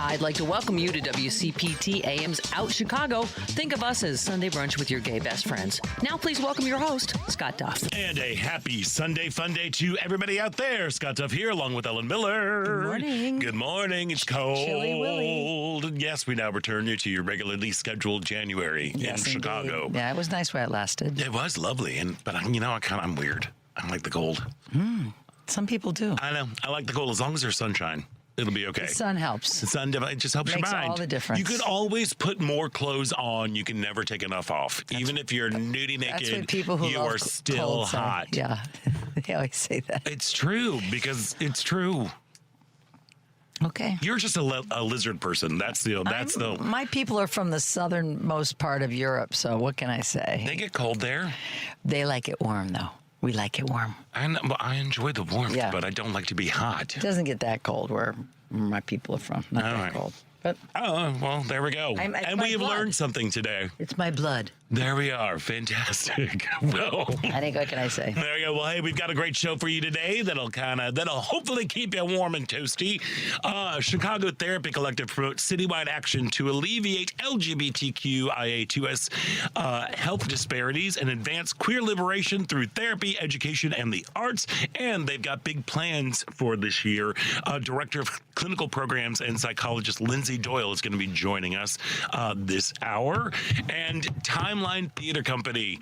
I'd like to welcome you to WCPT AM's Out Chicago. Think of us as Sunday brunch with your gay best friends. Now please welcome your host, Scott Duff. And a happy Sunday fun day to everybody out there. Scott Duff here along with Ellen Miller. Good morning. Good morning. It's cold. Chilly Willy. Yes, we now return you to your regularly scheduled January in Chicago. Yeah, it was nice while it lasted. It was lovely, but I'm weird. I like the cold. Some people do. I know. I like the cold as long as there's sunshine. It'll be okay. The sun helps. The sun definitely just helps Makes your mind. all the difference. You could always put more clothes on. You can never take enough off. Even if you're nudie That's naked, what people who you love are still cold say. hot. Yeah, they always say that. It's true because it's true. Okay. You're just a lizard person. That's the. My people are from the southernmost part of Europe, so what can I say? They get cold there. They like it warm, though. We like it warm. I enjoy the warmth, Yeah. but I don't like to be hot. It doesn't get that cold where my people are from. Not All that right. cold. But Oh, well, there we go. it's And my we have blood. learned something today. it's my blood. There we are. Fantastic. Well, I think, what can I say? there you go. Well, hey, we've got a great show for you today that'll hopefully keep you warm and toasty. Chicago Therapy Collective promotes citywide action to alleviate LGBTQIA2S health disparities and advance queer liberation through therapy, education, and the arts. And they've got big plans for this year. Director of Clinical Programs and psychologist Lindsay Doyle is going to be joining us this hour. And Timeline Theater Company.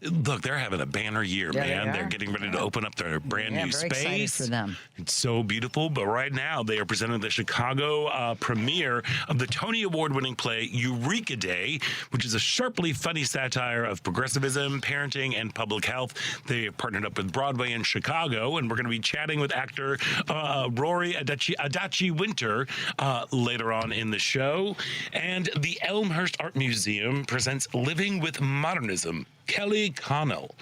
Look, they're having a banner year, Yeah, man. they They're are. getting ready to open up their brand new very excited space. for them. It's so beautiful. But right now, they are presenting the Chicago premiere of the Tony Award-winning play Eureka Day, which is a sharply funny satire of progressivism, parenting, and public health. They have partnered up with Broadway in Chicago, and we're going to be chatting with actor Rory Adachi Winter later on in the show. And the Elmhurst Art Museum presents Living with Modernism. Kelly Connell.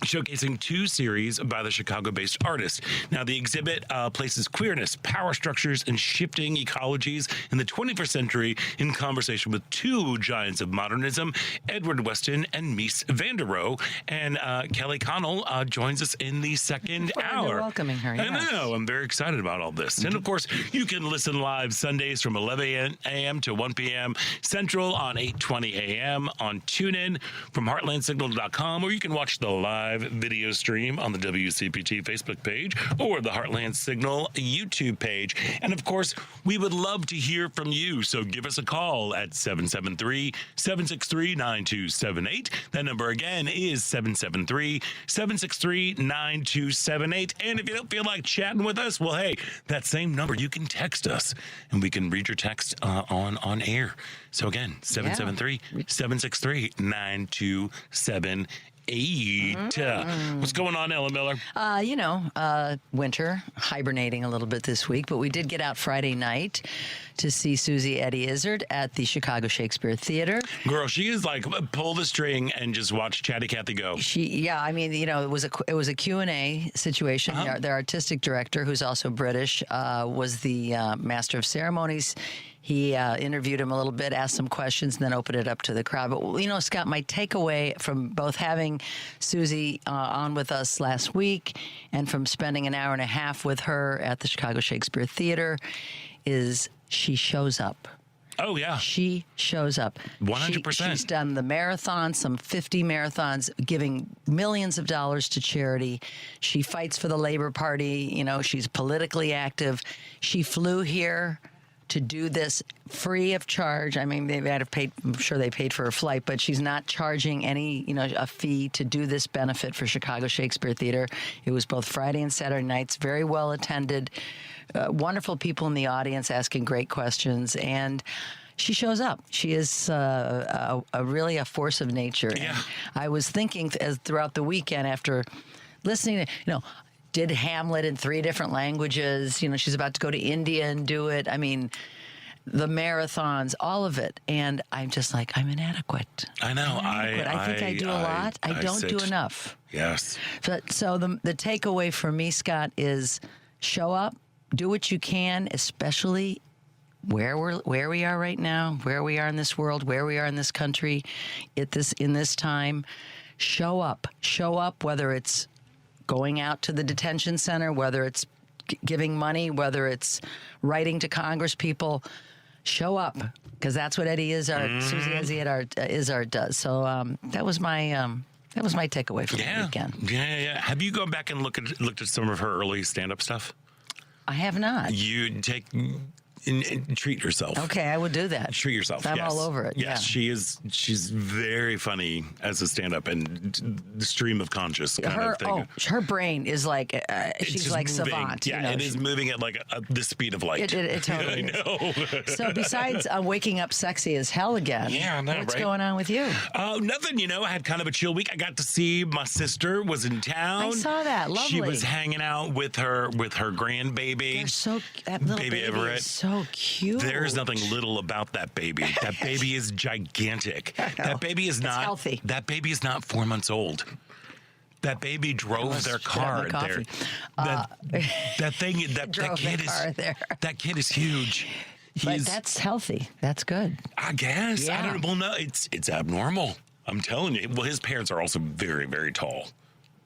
Showcasing two series by the Chicago-based artist. Now, the exhibit places queerness, power structures, and shifting ecologies in the 21st century in conversation with two giants of modernism, Edward Weston and Mies van der Rohe. And Kelly Connell joins us in the second hour. You're welcoming her. I know. I'm very excited about all this. And, of course, you can listen live Sundays from 11 a.m. to 1 p.m. Central on 8:20 a.m. on TuneIn from heartlandsignal.com, or you can watch the live video stream on the WCPT Facebook page or the Heartland Signal YouTube page. And of course, we would love to hear from you. So give us a call at 773-763-9278. That number again is 773-763-9278. And if you don't feel like chatting with us, well, hey, that same number, you can text us and we can read your text on air. So again, 773-763-9278. What's going on, Ellen Miller? Winter, hibernating a little bit this week, but we did get out Friday night to see Susie Eddie Izzard at the Chicago Shakespeare Theater. Girl, she is like, pull the string and just watch Chatty Cathy go. It was a Q&A situation. Their artistic director, who's also British, was the master of ceremonies. He interviewed him a little bit, asked some questions, and then opened it up to the crowd. But, Scott, my takeaway from both having Susie on with us last week and from spending an hour and a half with her at the Chicago Shakespeare Theater is she shows up. Oh, yeah. She shows up. 100%. She's done the marathon, some 50 marathons, giving millions of dollars to charity. She fights for the Labor Party. She's politically active. She flew here to do this free of charge. I mean, they've had to pay, I'm sure they paid for her flight, but she's not charging any, a fee to do this benefit for Chicago Shakespeare Theater. It was both Friday and Saturday nights, very well attended, wonderful people in the audience asking great questions, and she shows up. She is really a force of nature. Yeah. And I was thinking throughout the weekend after listening to, did Hamlet in 3 different languages. She's about to go to India and do it. I mean, the marathons, all of it. And I'm just like, I'm inadequate. I know. I think I do a lot. I don't do enough. Yes. So the takeaway for me, Scott, is show up, do what you can, especially where we are right now, where we are in this world, where we are in this country, in this time. Show up, whether it's going out to the detention center, whether it's giving money, whether it's writing to Congress people, show up, because that's what Eddie Izzard, Susie Izzard does. So that was my takeaway from the weekend. Yeah. Have you gone back and looked at some of her early stand-up stuff? I have not. You take and treat yourself. Okay, I would do that. Treat yourself. I'm all over it. Yes, she's very funny as a stand-up and the stream of conscious kind of thing. Her brain is like she's like moving. savant. Yeah, it is moving at like the speed of light. It totally is. I know. So besides waking up sexy as hell again, what's going on with you? Nothing. I had kind of a chill week. I got to see my sister was in town. I saw that. Lovely. She was hanging out with her grandbaby. That little baby Everett. is so cute. There's nothing little about that baby. That baby is gigantic. That baby is not healthy. That baby is not 4 months old. That baby drove their car there. That kid is huge. But that's healthy. That's good. I guess. Yeah. I don't know. Well, no, it's abnormal. I'm telling you. Well, his parents are also very, very tall.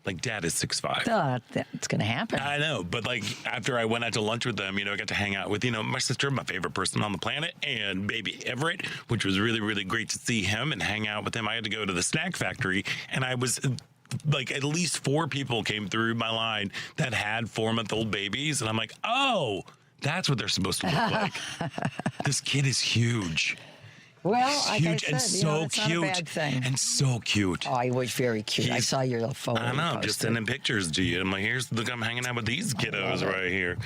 Like, Dad is 6'5". That's going to happen. I know, but like after I went out to lunch with them, I got to hang out with, my sister, my favorite person on the planet, and baby Everett, which was really, really great to see him and hang out with him. I had to go to the snack factory, and I was like, at least 4 people came through my line that had 4-month-old babies, and I'm like, oh, that's what they're supposed to look like. This kid is huge. Well, like huge I said, and so cute, not a bad thing. And so cute. Oh, he was very cute. I saw your little photo. I know, just sending pictures to you. I'm like, look, I'm hanging out with these kiddos right here.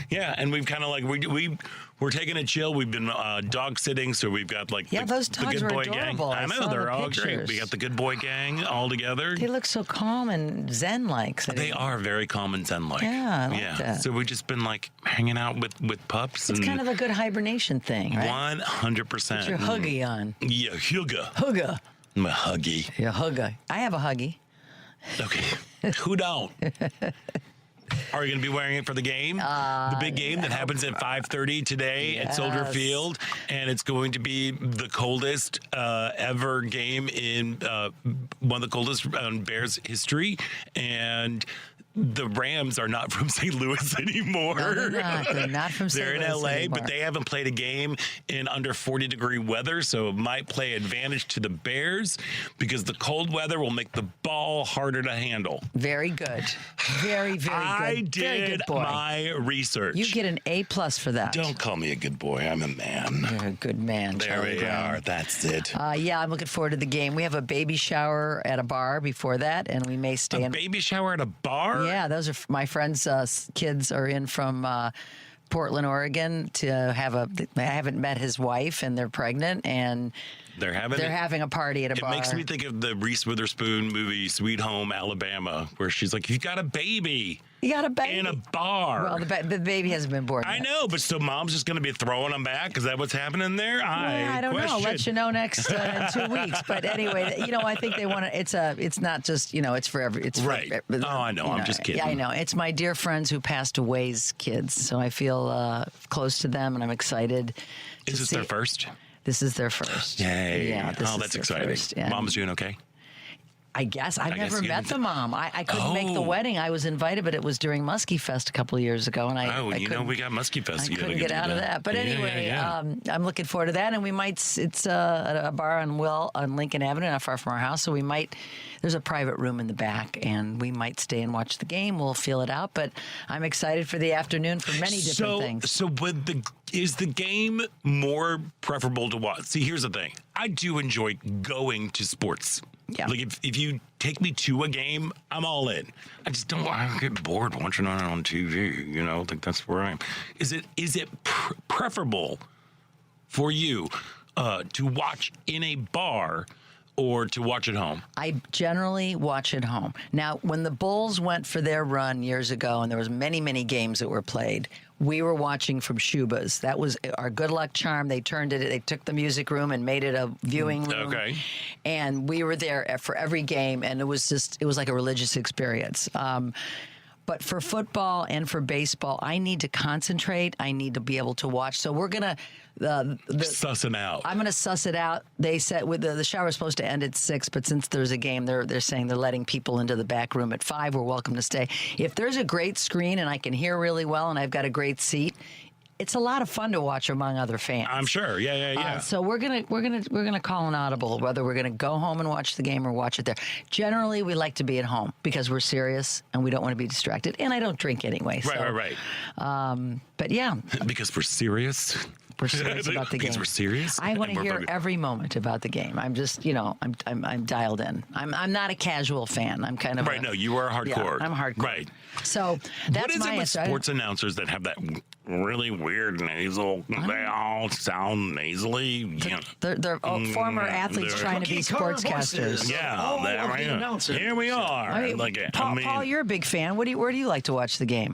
Yeah, and we've kind of like we're taking a chill. We've been dog sitting, so we've got like those the dogs Good were Boy gang. adorable. I know they're all great. We got the Good Boy gang all together. They look so calm and zen-like. They are very calm and zen-like. Yeah, I like that. So we've just been like hanging out with pups. It's kind of a good hibernation thing, right? 100%. Put your huggy on. Yeah, hugga. Hugga. I'm a huggy. Yeah, hugga. I have a huggy. Okay. Who don't? Are you going to be wearing it for the game? The big game that happens at 5:30 today at Soldier Field, and it's going to be the coldest ever game in one of the coldest Bears history, and the Rams are not from St. Louis anymore. No, they're not. They're not from St. Louis. They're in LA, anymore. but they haven't played a game in under 40-degree weather, so it might play advantage to the Bears because the cold weather will make the ball harder to handle. Very good. Very, very good. I very did good boy. my research. You get an A+ for that. Don't call me a good boy. I'm a man. You're a good man. There Charlie we Brown. are. That's it. Yeah, I'm looking forward to the game. We have a baby shower at a bar before that, and we may stay A in. baby shower at a bar? Yeah, those are my friends' kids are in from Portland, Oregon to have I haven't met his wife, and they're pregnant, and They're having a party at a bar. It makes me think of the Reese Witherspoon movie Sweet Home Alabama, where she's like, "You got a baby." You got a baby in a bar. Well, the baby hasn't been born I yet. know, but so mom's just going to be throwing them back? Is that what's happening there? I don't know. I'll let you know next in 2 weeks. But anyway, I think they want to. It's not just it's for every. It's right. For, I know. I'm just kidding. Yeah, I know. It's my dear friends who passed away's kids, so I feel close to them, and I'm excited. Is this their first? This is their first. Yay. Yeah. That's exciting. First, yeah. Mom's doing okay? I guess. I've never met the mom. I couldn't make the wedding. I was invited, but it was during Muskie Fest a couple of years ago. And we got Muskie Fest. I couldn't get out of that. But anyway, I'm looking forward to that. And we might, it's a bar on Lincoln Avenue, not far from our house. So we might, there's a private room in the back, and we might stay and watch the game. We'll feel it out. But I'm excited for the afternoon for many different things. So is the game more preferable to watch? See, here's the thing. I do enjoy going to sports. Yeah. Like if you take me to a game, I'm all in. I get bored watching it on TV. Like that's where I am. Is it preferable for you to watch in a bar or to watch at home? I generally watch at home. Now, when the Bulls went for their run years ago, and there was many, many games that were played, we were watching from Shuba's. That was our good luck charm. They took the music room and made it a viewing room. Okay. And we were there for every game, and it was like a religious experience. But for football and for baseball, I need to concentrate. I need to be able to watch. So we're going to suss it out. I'm going to suss it out. They said with the shower was supposed to end at 6, but since there's a game, they're saying they're letting people into the back room at 5. We're welcome to stay. If there's a great screen and I can hear really well and I've got a great seat, it's a lot of fun to watch among other fans. I'm sure. Yeah. So we're gonna call an audible whether we're gonna go home and watch the game or watch it there. Generally, we like to be at home because we're serious and we don't want to be distracted. And I don't drink anyway. Right. But yeah, because we're serious. we're serious about the game. Because we're serious. I want And to we're hear focused. every moment about the game. I'm just, I'm dialed in. I'm not a casual fan. I'm kind of Right. No, you are hardcore. Yeah, I'm hardcore. Right. So that's What is my it with answer. sports announcers that have that really weird nasal? They all sound nasally. You know. They're former athletes they're- trying to be Cookie cutter sportscasters. voices. Yeah, Oh, there of we the are. announcers. Here we are. I mean, Paul, you're a big fan. Where do you like to watch the game?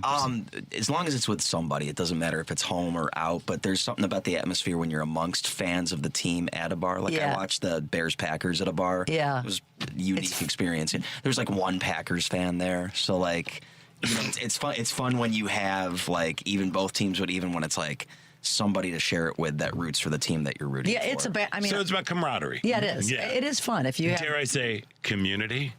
As long as it's with somebody, it doesn't matter if it's home or out. But there's something about the atmosphere when you're amongst fans of the team at a bar. Like Yeah. I watched the Bears Packers at a bar. Yeah. It was a unique experience. And there's like one Packers fan there, so like, it's fun. It's fun when you have like even both teams, but even when it's like somebody to share it with that roots for the team that you're rooting Yeah, for. it's a bad. I mean, So it's about camaraderie. yeah, it is. Yeah. It is fun if you have. Dare I say community?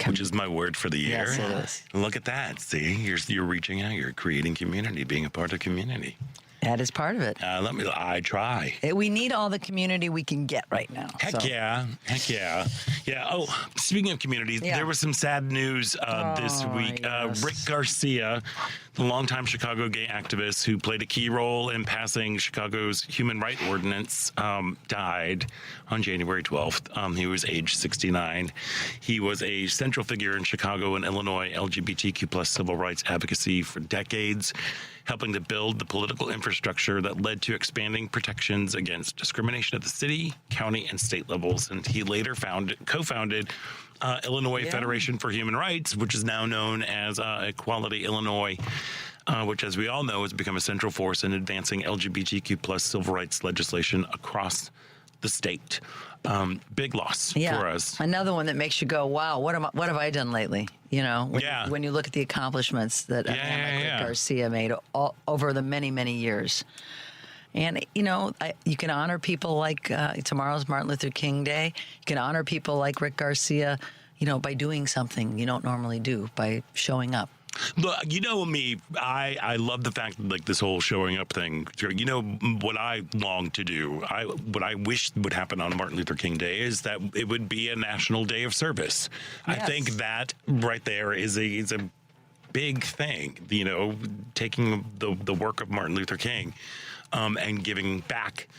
Which is my word for the year. Yes, it is. Look at that. See, you're reaching out. You're creating community, being a part of community. That is part of it. I try. We need all the community we can get right now. Heck So- yeah. Yeah. Oh, speaking of communities, Yeah. there was some sad news this week. yes. Rick Garcia, the longtime Chicago gay activist who played a key role in passing Chicago's human rights ordinance, died on January 12th. He was age 69. He was a central figure in Chicago and Illinois LGBTQ plus civil rights advocacy for decades, helping to build the political infrastructure that led to expanding protections against discrimination at the city, county, and state levels. And he later co-founded Illinois Federation for Human Rights, which is now known as Equality Illinois, which, as we all know, has become a central force in advancing LGBTQ plus civil rights legislation across the state. Big loss for us. Another one that makes you go, "Wow, what have I done lately?" When you look at the accomplishments that a man like Rick Garcia made over the many, many years. And, you can honor people like tomorrow's Martin Luther King Day. You can honor people like Rick Garcia, by doing something you don't normally do, by showing up. Look, you know me, I love the fact that, like, this whole showing up thing. You know what I long to do, what I wish would happen on Martin Luther King Day is that it would be a national day of service. Yes. I think that right there is a big thing, taking the work of Martin Luther King and giving back.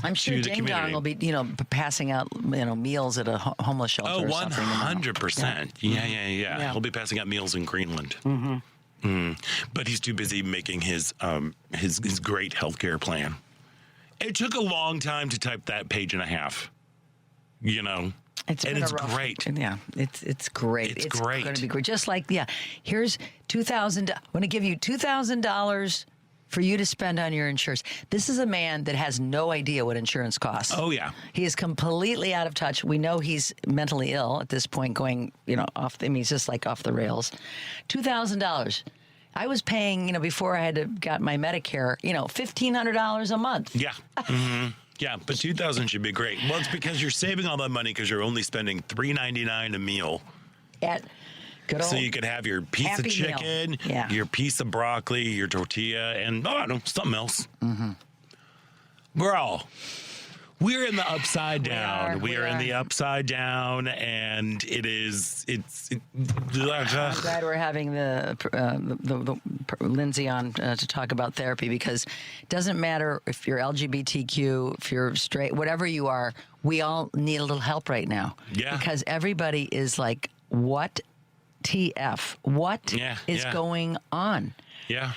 I'm sure to the Ding Dong community. will be passing out, meals at a homeless shelter Oh, or something. 100%. Yeah. He'll be passing out meals in Greenland. But he's too busy making his great healthcare plan. It took a long time to type that page and a half. It's great. Yeah, it's great. It's great. going to be great. Just like, here's $2,000. I'm going to give you $2,000 for you to spend on your insurance. This is a man that has no idea what insurance costs. Oh, yeah. He is completely out of touch. We know he's mentally ill at this point, going, he's just like off the rails. $2,000. I was paying, before I had got my Medicare, $1,500 a month. Yeah. Yeah, but 2,000 should be great. Well, it's because you're saving all that money because you're only spending $3.99 a meal. At good old So you could have your piece of Happy Meal. chicken, Yeah. your piece of broccoli, your tortilla, and I don't know, something else. Girl, we're in the upside down. We are in the upside down, and it's. I'm glad we're having the Lindsay on to talk about therapy, because it doesn't matter if you're LGBTQ, if you're straight, whatever you are, we all need a little help right now. Yeah. Because everybody is like, what TF? What is going on? Yeah.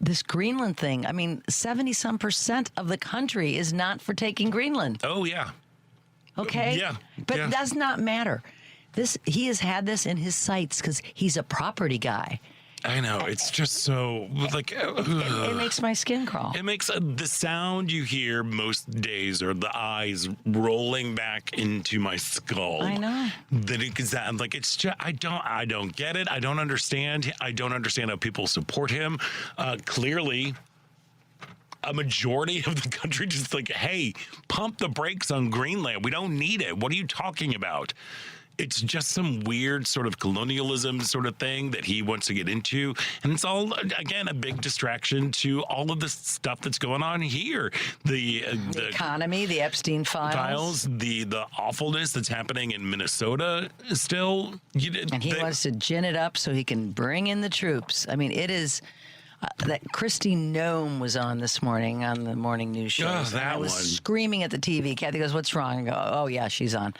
This Greenland thing, 70% of the country is not for taking Greenland. Oh, yeah. Okay? Yeah. But Yeah. it does not matter. He has had this in his sights because he's a property guy. I know. It's just so like It makes my skin crawl. it makes the sound you hear most days are the eyes rolling back into my skull. I know. That I'm like, it's just I don't get it. I don't understand. I don't understand how people support him. Clearly, a majority of the country just like, hey, pump the brakes on Greenland. We don't need it. What are you talking about? It's just some weird sort of colonialism sort of thing that he wants to get into. And it's all, again, a big distraction to all of the stuff that's going on here. The Economy, the Epstein files. the awfulness that's happening in Minnesota still. And he wants to gin it up so he can bring in the troops. I mean, it is... that Christy Nome was on this morning on the morning news show. Oh, that I was one. screaming at the TV. Kathy goes, "What's wrong?" I go, "Oh yeah, she's on."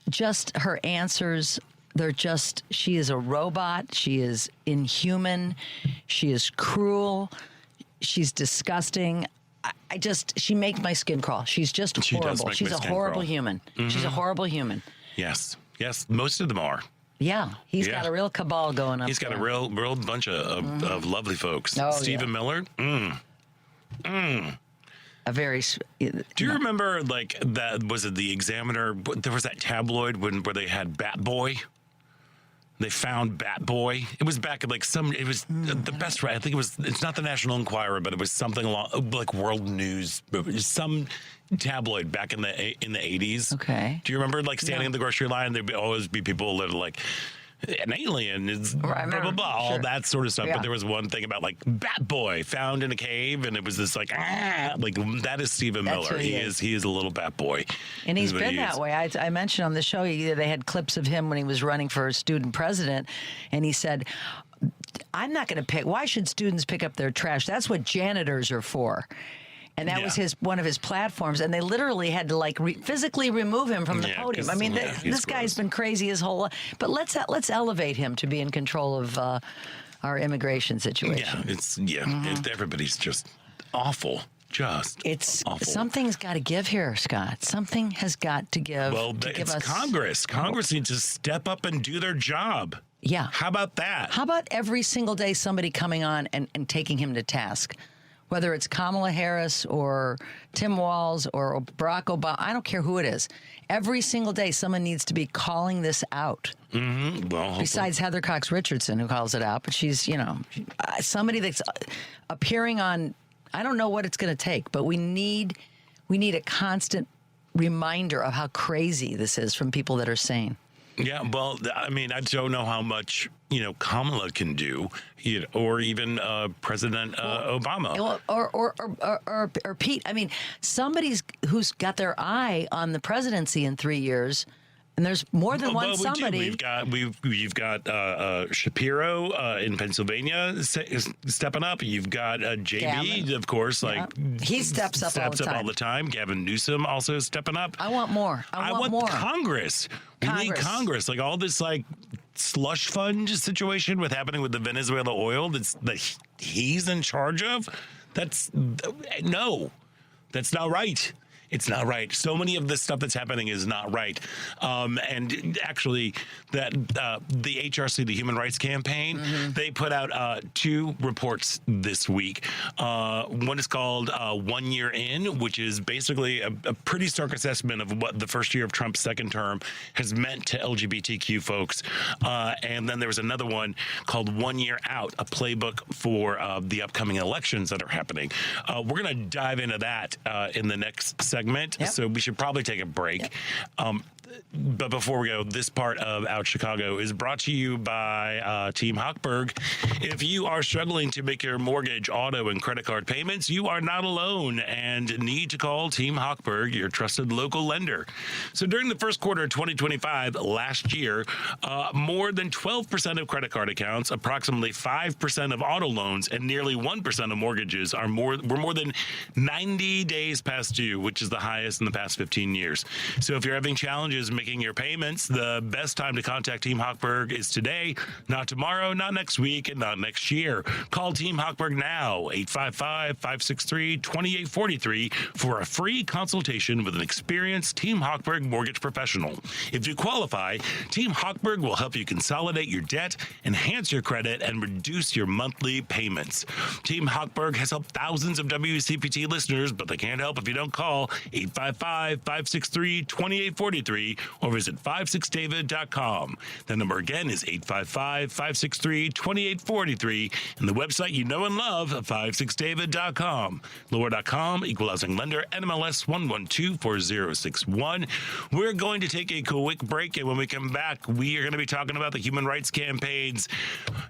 Just her answers, they're just, she is a robot. She is inhuman. She is cruel. She's disgusting. She makes my skin crawl. She's just She does horrible. make She's my a skin horrible crawl. human. She's a horrible human. Yes, most of them are. Yeah, he's Yeah. got a real cabal going up. He's got there. a real bunch of lovely folks. Oh, Stephen yeah. Miller. A very. Do you remember like that? Was it the Examiner? There was that tabloid where they had Bat Boy. They found Bat Boy. It was back at like it was the best. I think it was. It's not the National Enquirer, but it was something along like World News. It was some tabloid back in the 80s. Okay. Do you remember like standing in the grocery line? There'd always be people that are like, an alien is blah, blah, blah, all Sure. that sort of stuff. Yeah. But there was one thing about like Bat Boy found in a cave, and it was this like that is Stephen That's Miller. who he is. He is a little Bat Boy. And he's is what been he that is. way. I mentioned on the show, they had clips of him when he was running for student president, and he said, "I'm not going to pick. Why should students pick up their trash? That's what janitors are for." And that Yeah. was one of his platforms, and they literally had to like physically remove him from the Yeah, podium. 'cause, I mean, yeah, he's this guy's gross. been crazy his whole life. But let's elevate him to be in control of our immigration situation. Everybody's just awful. It's awful. something's got to give here, Scott. Something has got to give. Well, to give it's us Congress. Congress needs to step up and do their job. Yeah. How about that? How about every single day somebody coming on and taking him to task? Whether it's Kamala Harris or Tim Walz or Barack Obama, I don't care who it is. Every single day someone needs to be calling this out. Well, hopefully- Besides Heather Cox Richardson, who calls it out, but she's, somebody that's appearing on, I don't know what it's going to take, but we need a constant reminder of how crazy this is from people that are sane. Yeah, well, I mean, I don't know how much Kamala can do, or even President Obama. Or Pete. I mean, somebody's who's got their eye on the presidency in 3 years, and there's more than one Well, somebody. You've got Shapiro in Pennsylvania stepping up. You've got JB, Gavin. of course, like He steps up all the time. Gavin Newsom also stepping up. I want more. I want more. Congress. We need Congress. Congress. Like all this like slush fund situation with happening with the Venezuela oil that he's in charge of. That's not right. It's not right. So many of this stuff that's happening is not right. And actually, that the HRC, the Human Rights Campaign, they put out 2 reports this week. One is called 1 Year In, which is basically a pretty stark assessment of what the first year of Trump's second term has meant to LGBTQ folks. And then there was another one called 1 Year Out, a playbook for the upcoming elections that are happening. We're going to dive into that in the next segment. Yep. So we should probably take a break. But before we go, this part of Out Chicago is brought to you by Team Hochberg. If you are struggling to make your mortgage, auto, and credit card payments, you are not alone and need to call Team Hochberg, your trusted local lender. So during the first quarter of 2025, last year, more than 12% of credit card accounts, approximately 5% of auto loans, and nearly 1% of mortgages were more than 90 days past due, which is the highest in the past 15 years. So if you're having challenges challenges making your payments, the best time to contact Team Hochberg is today, not tomorrow, not next week, and not next year. Call Team Hochberg now, 855-563-2843 for a free consultation with an experienced Team Hochberg mortgage professional. If you qualify, Team Hochberg will help you consolidate your debt, enhance your credit, and reduce your monthly payments. Team Hochberg has helped thousands of WCPT listeners, but they can't help if you don't call 855-563-2843 or visit 56david.com. The number again is 855-563-2843, and the website you know and love, 56david.com. Lower.com, equal housing lender, NMLS 1124061. We're going to take a quick break, and when we come back, we are going to be talking about the Human Rights Campaign's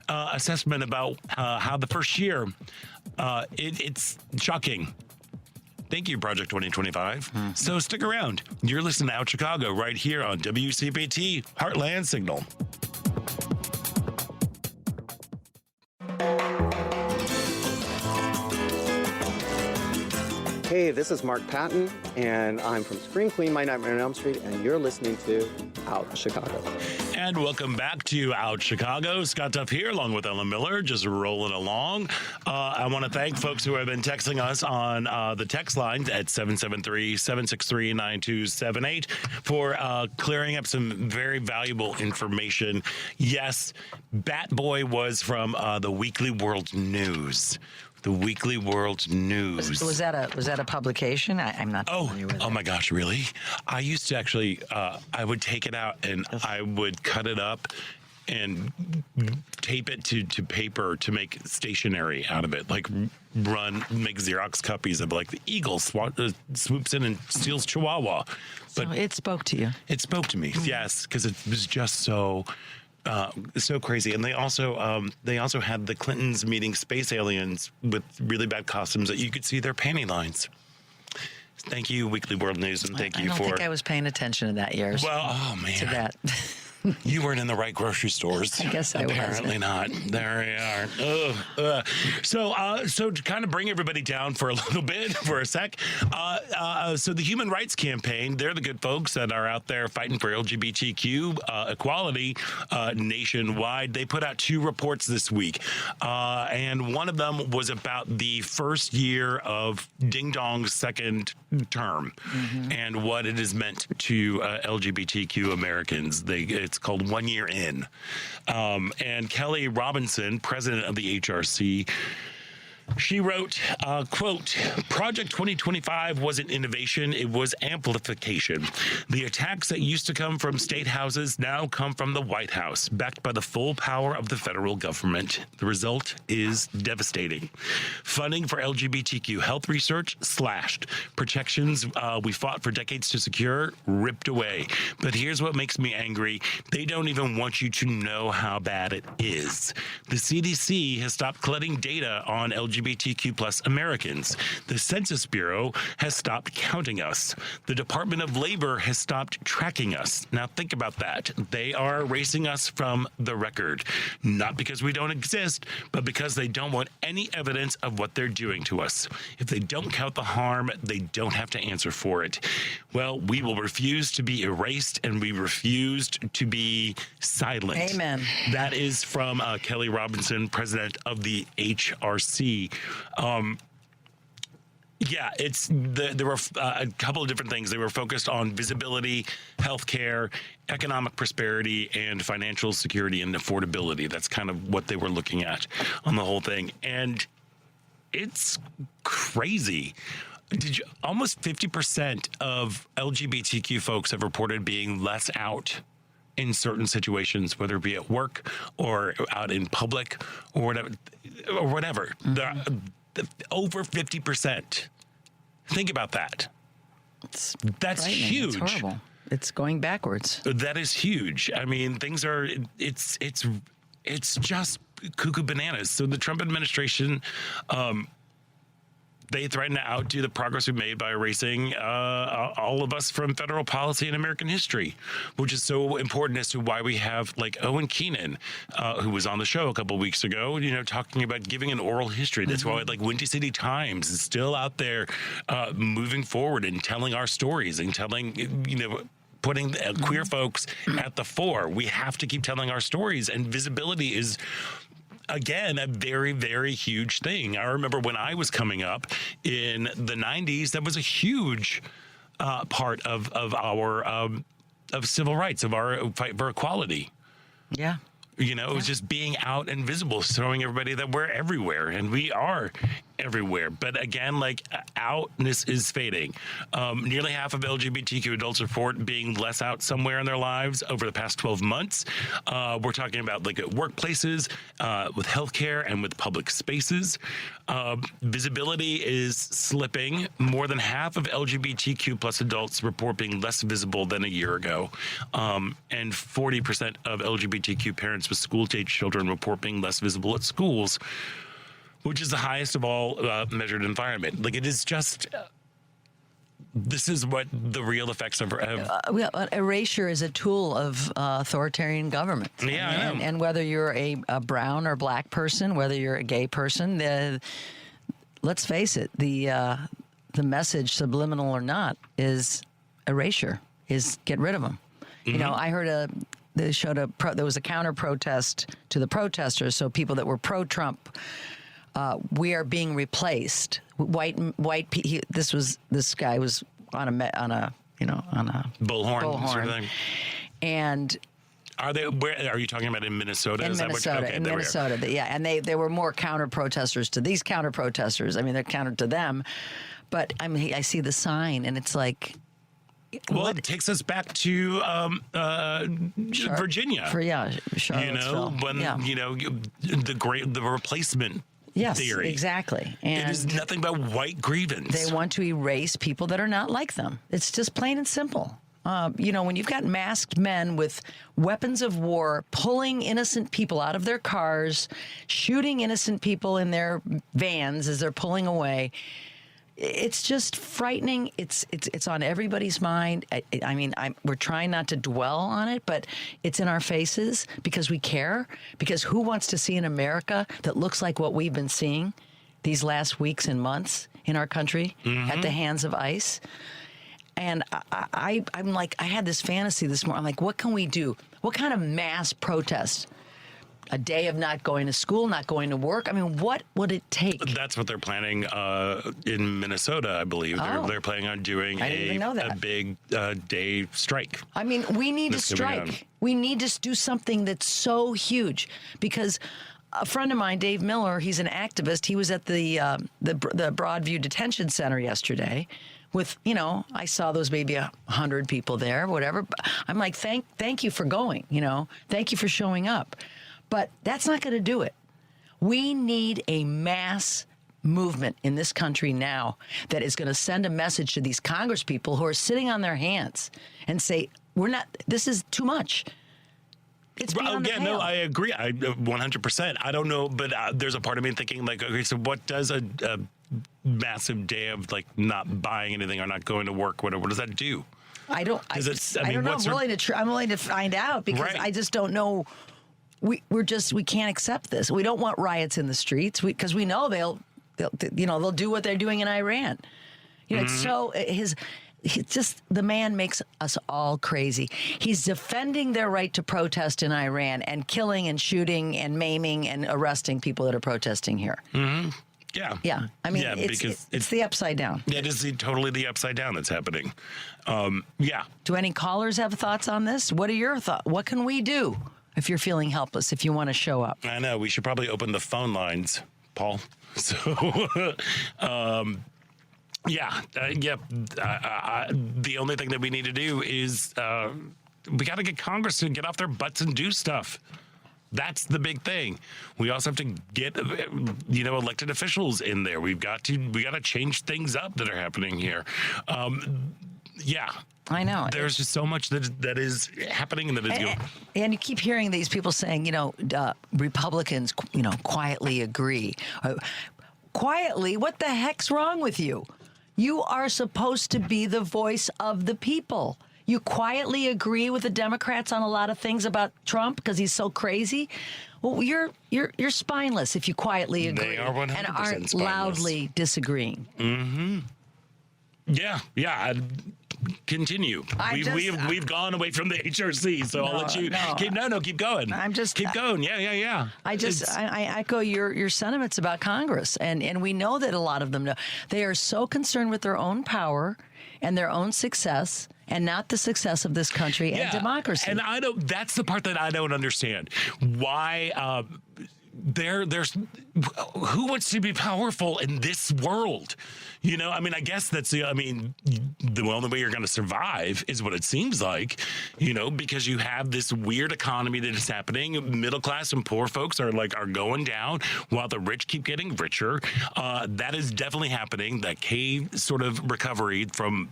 assessment about how the first year, it's shocking. Thank you, Project 2025. So stick around. You're listening to Out Chicago right here on WCPT Heartland Signal. Hey, this is Mark Patton, and I'm from Scream Queen, My Nightmare on Elm Street, and you're listening to Out Chicago. And welcome back to Out Chicago. Scott Duff here, along with Ellen Miller, just rolling along. I want to thank folks who have been texting us on the text lines at 773-763-9278 for clearing up some very valuable information. Yes, Bat Boy was from the Weekly World News. The Weekly World News. Was that a publication? I'm not familiar with it. Oh my gosh, really? I used to actually, I would take it out and I would cut it up and tape it to paper to make stationery out of it. Like make Xerox copies of like the eagle swoops in and steals Chihuahua. But so it spoke to you. It spoke to me, yes, because it was just so crazy. And they also had the Clintons meeting space aliens with really bad costumes that you could see their panty lines. Thank you, Weekly World News, and thank you for. I don't think I was paying attention to that years. Well, oh man, to that. You weren't in the right grocery stores. I guess I was. Apparently not. There you are. So to kind of bring everybody down for a little bit, for a sec. So the Human Rights Campaign, they're the good folks that are out there fighting for LGBTQ equality nationwide. They put out 2 reports this week, and one of them was about the first year of Ding Dong's second term and what it has meant to LGBTQ Americans. It's called 1 Year In. And Kelly Robinson, president of the HRC, she wrote, quote, Project 2025 wasn't innovation, it was amplification. The attacks that used to come from state houses now come from the White House, backed by the full power of the federal government. The result is devastating. Funding for LGBTQ health research slashed. Protections we fought for decades to secure ripped away. But here's what makes me angry. They don't even want you to know how bad it is. The CDC has stopped collecting data on LGBTQ plus Americans. The Census Bureau has stopped counting us. The Department of Labor has stopped tracking us. Now think about that. They are erasing us from the record, not because we don't exist, but because they don't want any evidence of what they're doing to us. If they don't count the harm, they don't have to answer for it. Well, we will refuse to be erased, and we refused to be silent. Amen. That is from Kelly Robinson, president of the HRC. There were a couple of different things. They were focused on visibility, healthcare, economic prosperity, and financial security and affordability. That's kind of what they were looking at on the whole thing. And it's crazy. Almost 50% of LGBTQ folks have reported being less out in certain situations, whether it be at work or out in public or whatever. Over 50%. Think about that. That's huge. It's horrible. It's going backwards. That is huge. I mean, things are. It's just cuckoo bananas. So the Trump administration. They threaten to outdo the progress we've made by erasing all of us from federal policy and American history, which is so important as to why we have like Owen Keenan, who was on the show a couple of weeks ago, talking about giving an oral history. That's why like Windy City Times is still out there moving forward and telling our stories and telling, putting queer folks at the fore. We have to keep telling our stories, and visibility is, again, a very, very huge thing. I remember when I was coming up in the 90s, that was a huge part of our of civil rights, of our fight for equality. Yeah. You know, it was just being out and visible, showing everybody that we're everywhere, and we are everywhere. But again, like, outness is fading. Nearly half of LGBTQ adults report being less out somewhere in their lives over the past 12 months. We're talking about, like, at workplaces, with healthcare, and with public spaces. Visibility is slipping. More than half of LGBTQ plus adults report being less visible than a year ago. And 40% of LGBTQ parents with school-age children report being less visible at schools, which is the highest of all measured environment. Like, it is just, this is what the real effects of erasure is a tool of authoritarian government. Yeah, I know. And whether you're a brown or black person, whether you're a gay person, let's face it, the message, subliminal or not, is erasure, is get rid of them. You know, I heard there was a counter protest to the protesters, so people that were pro-Trump. We are being replaced. This guy was on a bullhorn sort of thing. And where are you talking about, in Minnesota? in Minnesota, yeah, and there were more counter protesters to these counter protesters. I mean, they're counter to them, but I see the sign, and it's like. Well, it takes us back to Virginia. Charlottesville. You know, when the replacement. Yes, theory. Exactly. And it is nothing but white grievance. They want to erase people that are not like them. It's just plain and simple. When you've got masked men with weapons of war pulling innocent people out of their cars, shooting innocent people in their vans as they're pulling away, it's just frightening. It's on everybody's mind. We're trying not to dwell on it, but it's in our faces because we care. Because who wants to see an America that looks like what we've been seeing these last weeks and months in our country at the hands of ICE? And I'm like, I had this fantasy this morning. I'm like, what can we do? What kind of mass protest? A day of not going to school, not going to work? I mean, what would it take? That's what they're planning in Minnesota, I believe. They're planning on doing a big day strike. I mean, we need to strike. We need to do something that's so huge, because a friend of mine, Dave Miller, he's an activist. He was at the Broadview Detention Center yesterday. With, I saw those maybe 100 people there, whatever. I'm like, thank you for going. Thank you for showing up. But that's not going to do it. We need a mass movement in this country now that is going to send a message to these Congress people who are sitting on their hands and say, this is too much. It's beyond the pale. No, I agree. 100%. I don't know, but there's a part of me thinking, like, okay, so what does a massive day of, like, not buying anything or not going to work, whatever, what does that do? I don't know. I'm willing to find out, because I just don't know. We can't accept this. We don't want riots in the streets, because we know they'll do what they're doing in Iran. It's just, the man makes us all crazy. He's defending their right to protest in Iran and killing and shooting and maiming and arresting people that are protesting here. Mm-hmm. Yeah. Yeah. I mean, it's the upside down. It is totally the upside down that's happening. Yeah. Do any callers have thoughts on this? What are your thoughts? What can we do if you're feeling helpless, if you want to show up? I know. We should probably open the phone lines, Paul. So, the only ththing that we need to do is we got to get Congress to get off their butts and do stuff. That's the big thing. We also have to get, elected officials in there. We got to change things up that are happening here. I know. There's just so much that is happening and that is going. And you keep hearing these people saying, Republicans, quietly agree. Quietly? What the heck's wrong with you? You are supposed to be the voice of the people. You quietly agree with the Democrats on a lot of things about Trump because he's so crazy. Well, you're spineless if you quietly agree. They are 100% and aren't spineless. Loudly disagreeing. Mm-hmm. Yeah. continue. We've gone away from the HRC, so I'll let you keep going. Keep going. Yeah. I echo your sentiments about Congress, and we know that a lot of them know they are so concerned with their own power and their own success, and not the success of this country and democracy. And that's the part that I don't understand. Why there's who wants to be powerful in this world? I guess that's the only way you're going to survive is what it seems like, because you have this weird economy that is happening. Middle class and poor folks are going down while the rich keep getting richer. That is definitely happening. That K sort of recovery from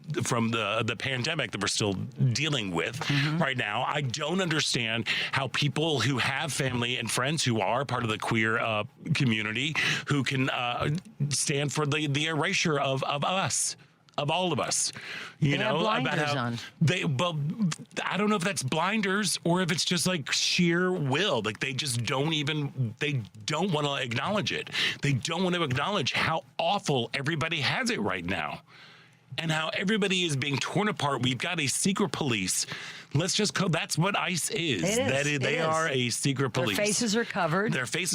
the pandemic that we're still dealing with right now. I don't understand how people who have family and friends who are part of the queer community who can stand for the erasure of us. Of all of us, about how I don't know if that's blinders or if it's just sheer will. They just don't want to acknowledge it. They don't want to acknowledge how awful everybody has it right now. And how everybody is being torn apart. We've got a secret police. That's what ICE is. They are a secret police. Their faces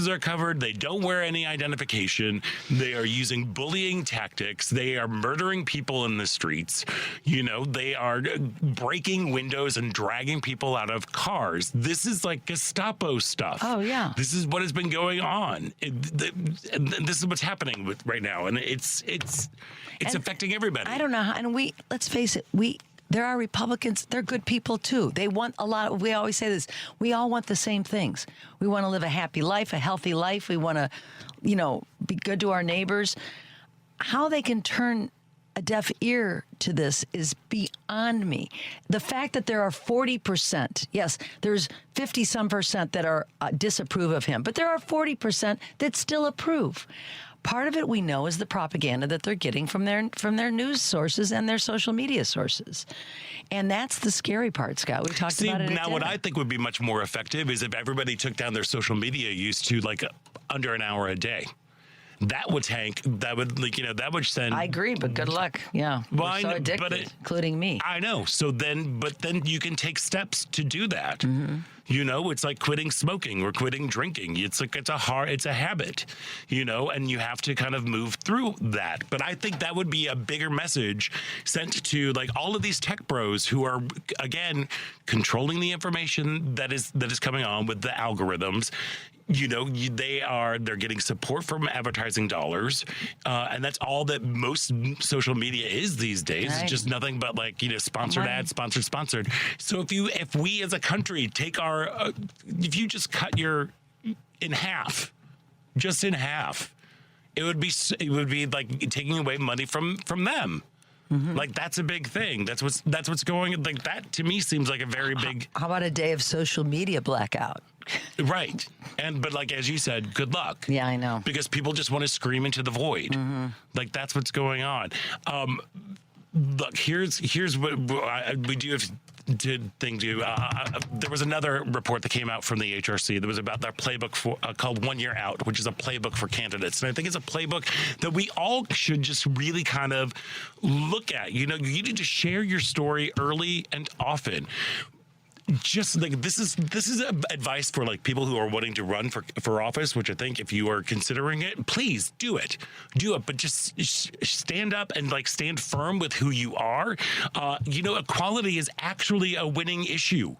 are covered. They don't wear any identification. They are using bullying tactics. They are murdering people in the streets. They are breaking windows and dragging people out of cars. This is Gestapo stuff. Oh, yeah. This is what has been going on. This is what's happening right now. And it's affecting everybody. I don't know how, and let's face it, there are Republicans, they're good people too. They want we always say this, we all want the same things. We want to live a happy life, a healthy life. We want to, be good to our neighbors. How they can turn a deaf ear to this is beyond me. The fact that there are 40%, yes, there's 50-some% that are disapprove of him, but there are 40% that still approve. Part of it we know is the propaganda that they're getting from their news sources and their social media sources. And that's the scary part, Scott. We talked about it now, what I think would be much more effective is if everybody took down their social media use to under an hour a day. That would tank. That would that would send. I agree, but good luck. Yeah, well, we're so addicted, including me. I know. But then you can take steps to do that. Mm-hmm. It's like quitting smoking or quitting drinking. It's a habit. And you have to kind of move through that. But I think that would be a bigger message sent to all of these tech bros who are again controlling the information that is coming on with the algorithms. They're getting support from advertising dollars, and that's all that most social media is these days. Right. It's just nothing but sponsored ads, sponsored. So if we as a country take if you just cut in half, it would be like taking away money from them. Mm-hmm. That's a big thing. That's what's going. That to me seems like a very big. How about a day of social media blackout? Right. But as you said, good luck. Yeah, I know. Because people just want to scream into the void. Mm-hmm. That's what's going on. Look, here's what we do have to think to. There was another report that came out from the HRC that was about their playbook called 1 Year Out, which is a playbook for candidates. And I think it's a playbook that we all should just really kind of look at. You need to share your story early and often. Just this is advice for people who are wanting to run for office, which I think if you are considering it, please do it, but just stand up and stand firm with who you are. Equality is actually a winning issue.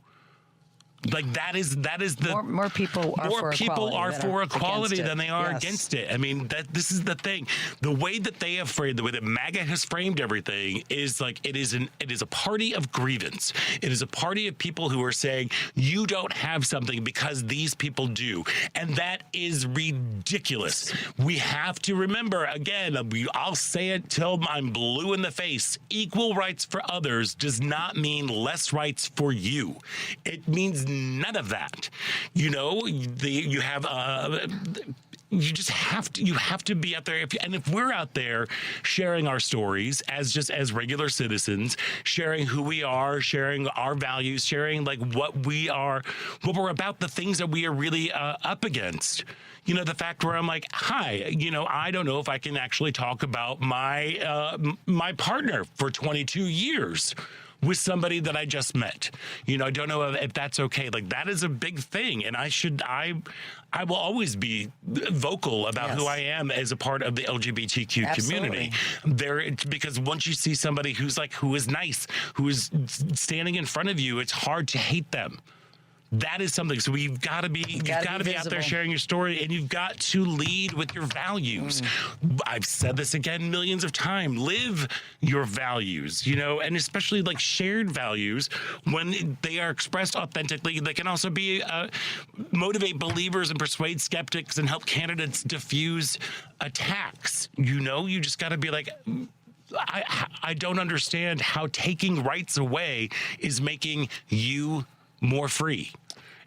That is the more people are for equality than they are against it. I mean, this is the thing. The way that they have framed, the way that MAGA has framed everything is it is a party of grievance. It is a party of people who are saying you don't have something because these people do, and that is ridiculous. We have to remember again. I'll say it till I'm blue in the face. Equal rights for others does not mean less rights for you. It means none of that. You have you have to be out there. If we're out there sharing our stories as regular citizens, sharing who we are, sharing our values, sharing like what we're about, the things that we are really up against. The fact where I'm like, hi, I don't know if I can actually talk about my partner for 22 years with somebody that I just met. I don't know if that's okay. Like, that is a big thing. And I will always be vocal about who I am as a part of the LGBTQ community. Because once you see somebody who is nice, who is standing in front of you, it's hard to hate them. That is something. So you've got to be out there sharing your story, and you've got to lead with your values. I've said this again millions of times. Live your values, and especially like shared values when they are expressed authentically. They can also be motivate believers and persuade skeptics and help candidates diffuse attacks. You just got to be like, I don't understand how taking rights away is making you more free.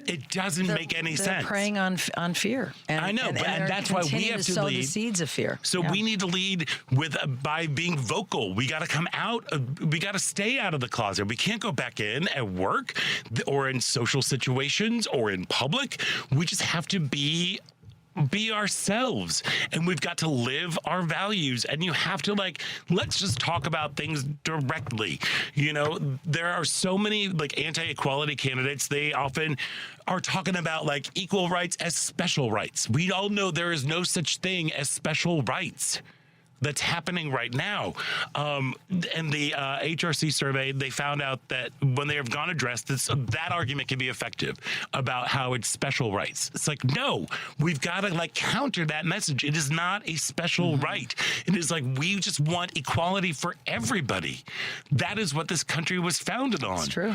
It doesn't make any sense. They're preying on fear. I know, and that's why we have to sow lead. The seeds of fear. So we need to lead by being vocal. We got to come out. We got to stay out of the closet. We can't go back in at work or in social situations or in public. We just have to be ourselves, and we've got to live our values. And you have to let's just talk about things directly. There are so many anti-equality candidates. They often are talking about equal rights as special rights. We all know there is no such thing as special rights. That's happening right now. And the HRC survey, they found out that when they have gone addressed, that argument can be effective about how it's special rights. It's like, no, we've got to counter that message. It is not a special right. It is we just want equality for everybody. That is what this country was founded on. It's true.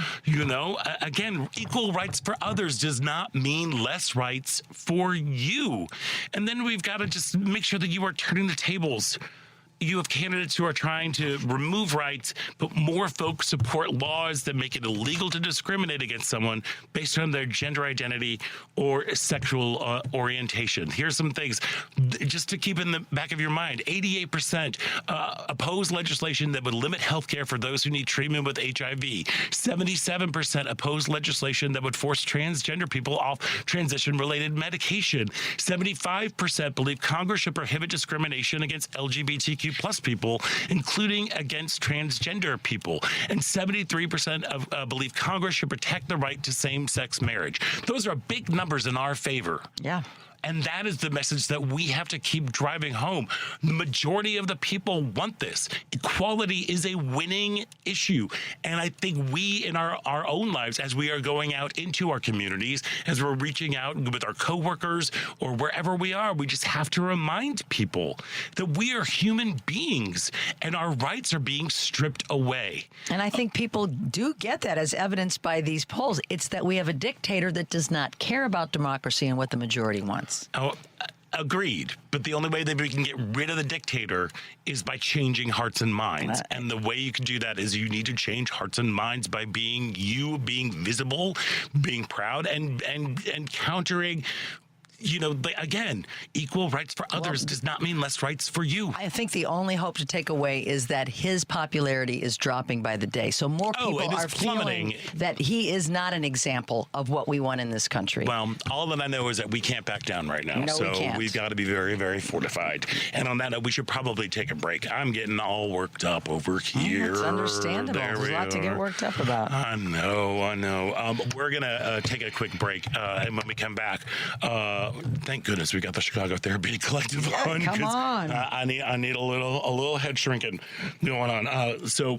Again, equal rights for others does not mean less rights for you. And then we've got to just make sure that you are turning the tables. You have candidates who are trying to remove rights, but more folks support laws that make it illegal to discriminate against someone based on their gender identity or sexual orientation. Here's some things just to keep in the back of your mind. 88% oppose legislation that would limit health care for those who need treatment with HIV. 77% oppose legislation that would force transgender people off transition-related medication. 75% believe Congress should prohibit discrimination against LGBTQ plus people, including against transgender people. And 73% believe Congress should protect the right to same-sex marriage. Those are big numbers in our favor. Yeah. And that is the message that we have to keep driving home. The majority of the people want this. Equality is a winning issue. And I think we, in our own lives, as we are going out into our communities, as we're reaching out with our coworkers or wherever we are, we just have to remind people that we are human beings and our rights are being stripped away. And I think people do get that, as evidenced by these polls. It's that we have a dictator that does not care about democracy and what the majority wants. Oh, agreed. But the only way that we can get rid of the dictator is by changing hearts and minds. And the way you can do that is you need to change hearts and minds by being visible, being proud, and countering. Again, equal rights for others does not mean less rights for you. I think the only hope to take away is that his popularity is dropping by the day. So more people are feeling that he is not an example of what we want in this country. Well, all that I know is that we can't back down right now. No, so we can't. We've got to be very, very fortified. And on that note, we should probably take a break. I'm getting all worked up over here. It's understandable. There's a lot to get worked up about. I know. We're going to take a quick break. And when we come back, thank goodness we got the Chicago Therapeutic Collective on. Come on. I need a little head shrinking going on. So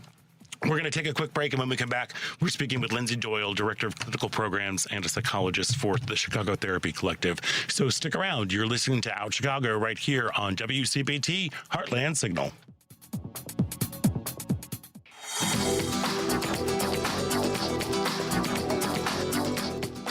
we're going to take a quick break, and when we come back, we're speaking with Lindsay Doyle, Director of Clinical Programs and a psychologist for the Chicago Therapy Collective. So stick around. You're listening to Out Chicago right here on WCPT Heartland Signal.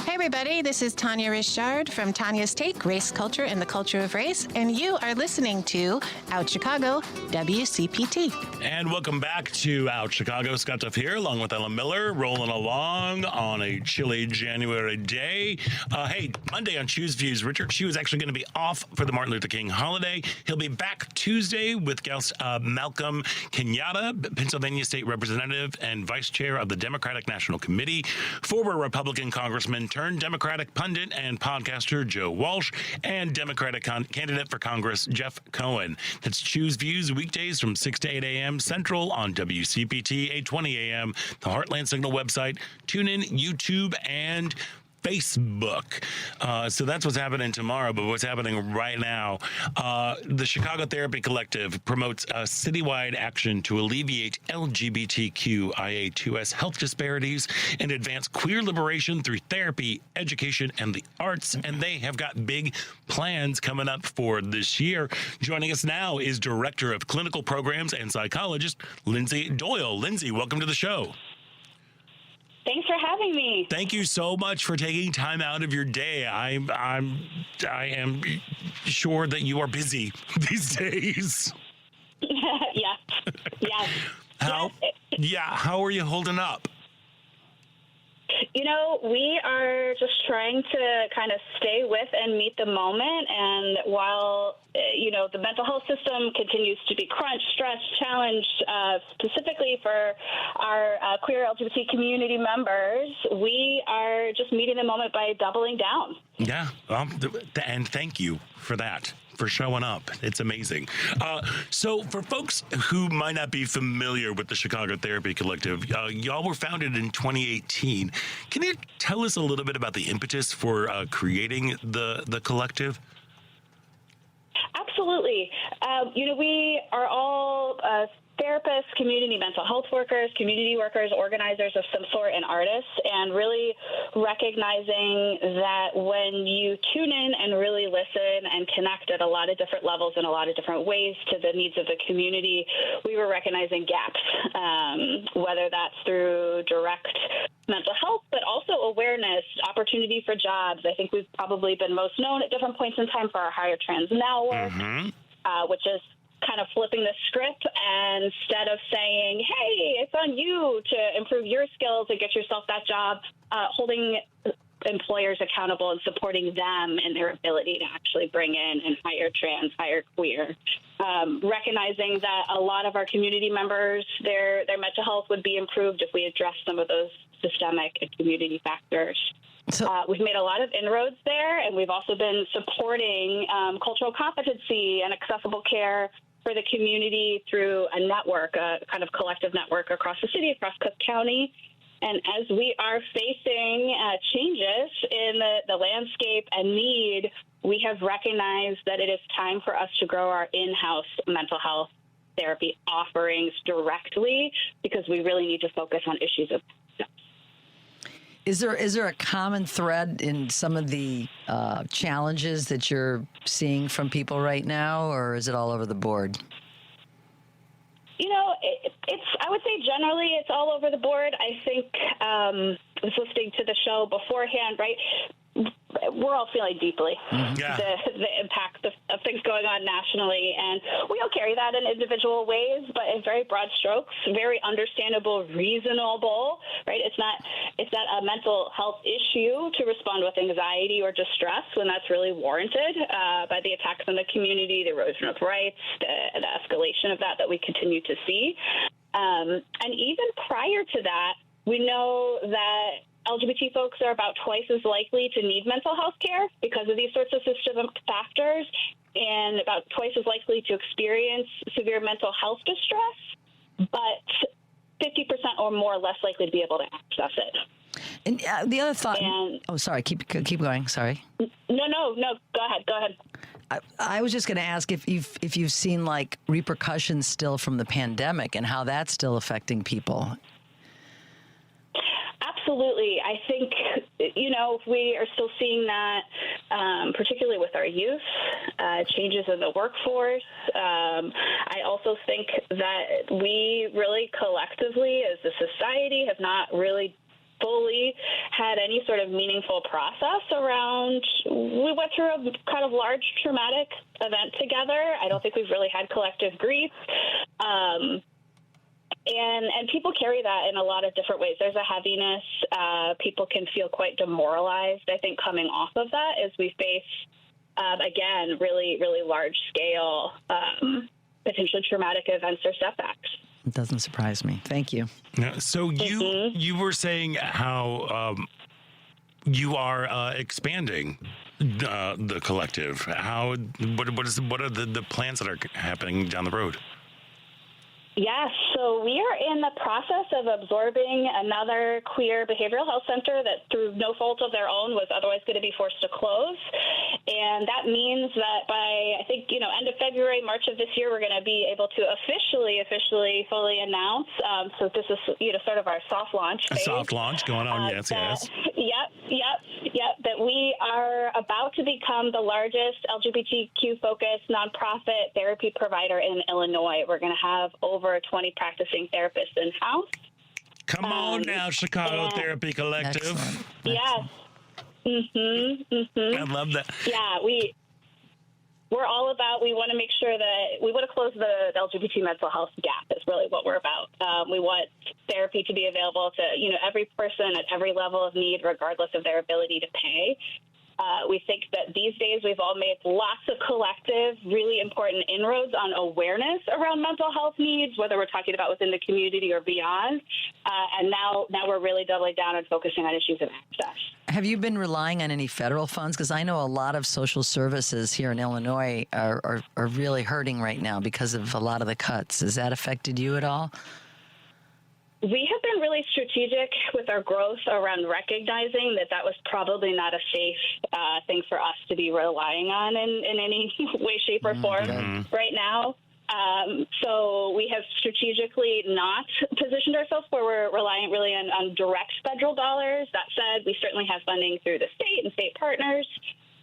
Hey everybody, everybody. This is Tanya Richard from Tanya's Take, Race Culture and the Culture of Race, and you are listening to Out Chicago, WCPT. And welcome back to Out Chicago. Scott Duff here, along with Ellen Miller, rolling along on a chilly January day. Hey, Monday on Choose Views, Richard Chu is actually going to be off for the Martin Luther King holiday. He'll be back Tuesday with guest Malcolm Kenyatta, Pennsylvania State Representative and Vice Chair of the Democratic National Committee, former Republican Congressman turned Democratic pundit and podcaster Joe Walsh, and Democratic candidate for Congress Jeff Cohen. That's Choose Views weekdays from 6 to 8 a.m. Central on WCPT, 820 a.m., the Heartland Signal website, TuneIn, YouTube, and Facebook. So that's what's happening tomorrow, but what's happening right now, the Chicago Therapy Collective promotes a citywide action to alleviate LGBTQIA2S health disparities and advance queer liberation through therapy, education, and the arts. And they have got big plans coming up for this year. Joining us now is Director of Clinical Programs and Psychologist Lindsay Doyle. Lindsay, welcome to the show. Thanks for having me. Thank you so much for taking time out of your day. I am sure that you are busy these days. Yes. How are you holding up? You know, we are just trying to kind of stay with and meet the moment. And while, the mental health system continues to be crunched, stressed, challenged, specifically for our queer LGBT community members, we are just meeting the moment by doubling down. Yeah, and thank you for that, for showing up. It's amazing. So for folks who might not be familiar with the Chicago Therapy Collective, y'all were founded in 2018. Can you tell us a little bit about the impetus for creating the collective? Absolutely. We are all therapists, community mental health workers, community workers, organizers of some sort, and artists, and really recognizing that when you tune in and really listen and connect at a lot of different levels in a lot of different ways to the needs of the community, we were recognizing gaps, whether that's through direct mental health, but also awareness, opportunity for jobs. I think we've probably been most known at different points in time for our Hire Trans Now work, which is kind of flipping the script, and instead of saying, hey, it's on you to improve your skills and get yourself that job, holding employers accountable and supporting them in their ability to actually bring in and hire trans, hire queer. Recognizing that a lot of our community members, their mental health would be improved if we address some of those systemic and community factors. So, we've made a lot of inroads there, and we've also been supporting cultural competency and accessible care for the community through a network, a kind of collective network across the city, across Cook County. And as we are facing changes in the landscape and need, we have recognized that it is time for us to grow our in-house mental health therapy offerings directly, because we really need to focus on issues of access. Is there a common thread in some of the challenges that you're seeing from people right now, or is it all over the board? I would say generally it's all over the board. I think I was listening to the show beforehand, right? We're all feeling deeply the impact of things going on nationally, and we all carry that in individual ways, but in very broad strokes, very understandable, reasonable, right? It's not a mental health issue to respond with anxiety or distress when that's really warranted by the attacks on the community, the erosion of rights, the escalation of that we continue to see. And even prior to that, we know that LGBT folks are about twice as likely to need mental health care because of these sorts of systemic factors, and about twice as likely to experience severe mental health distress, but 50% or more less likely to be able to access it. And the other thought. Sorry. Keep going. Sorry. No. Go ahead. I was just going to ask if you've seen like repercussions still from the pandemic and how that's still affecting people. Absolutely. I think, we are still seeing that, particularly with our youth, changes in the workforce. I also think that we really collectively as a society have not really fully had any sort of meaningful process around. We went through a kind of large traumatic event together. I don't think we've really had collective grief. And people carry that in a lot of different ways. There's a heaviness. People can feel quite demoralized, I think, coming off of that as we face, again, really, really large-scale potentially traumatic events or setbacks. It doesn't surprise me. Thank you. Yeah, so you were saying how you are expanding the collective. What are the plans that are happening down the road? Yes, so we are in the process of absorbing another queer behavioral health center that, through no fault of their own, was otherwise going to be forced to close. And that means that by, I think, end of February, March of this year, we're going to be able to officially, fully announce. So this is, sort of our soft launch phase. A soft launch going on, yes. Yep, that we are about to become the largest LGBTQ-focused nonprofit therapy provider in Illinois. We're going to have over 20 practicing therapists in-house. Come on now, Chicago Therapy Collective. Excellent. Yes. I love that. Yeah, we're all about, we want to make sure that we want to close the LGBT mental health gap is really what we're about. We want therapy to be available to, every person at every level of need, regardless of their ability to pay. We think that these days we've all made lots of collective, really important inroads on awareness around mental health needs, whether we're talking about within the community or beyond. And now we're really doubling down and focusing on issues of access. Have you been relying on any federal funds? Because I know a lot of social services here in Illinois are really hurting right now because of a lot of the cuts. Has that affected you at all? We have been really strategic with our growth around recognizing that was probably not a safe thing for us to be relying on in any way, shape, or form right now. So we have strategically not positioned ourselves where we're relying really on direct federal dollars. That said, we certainly have funding through the state and state partners.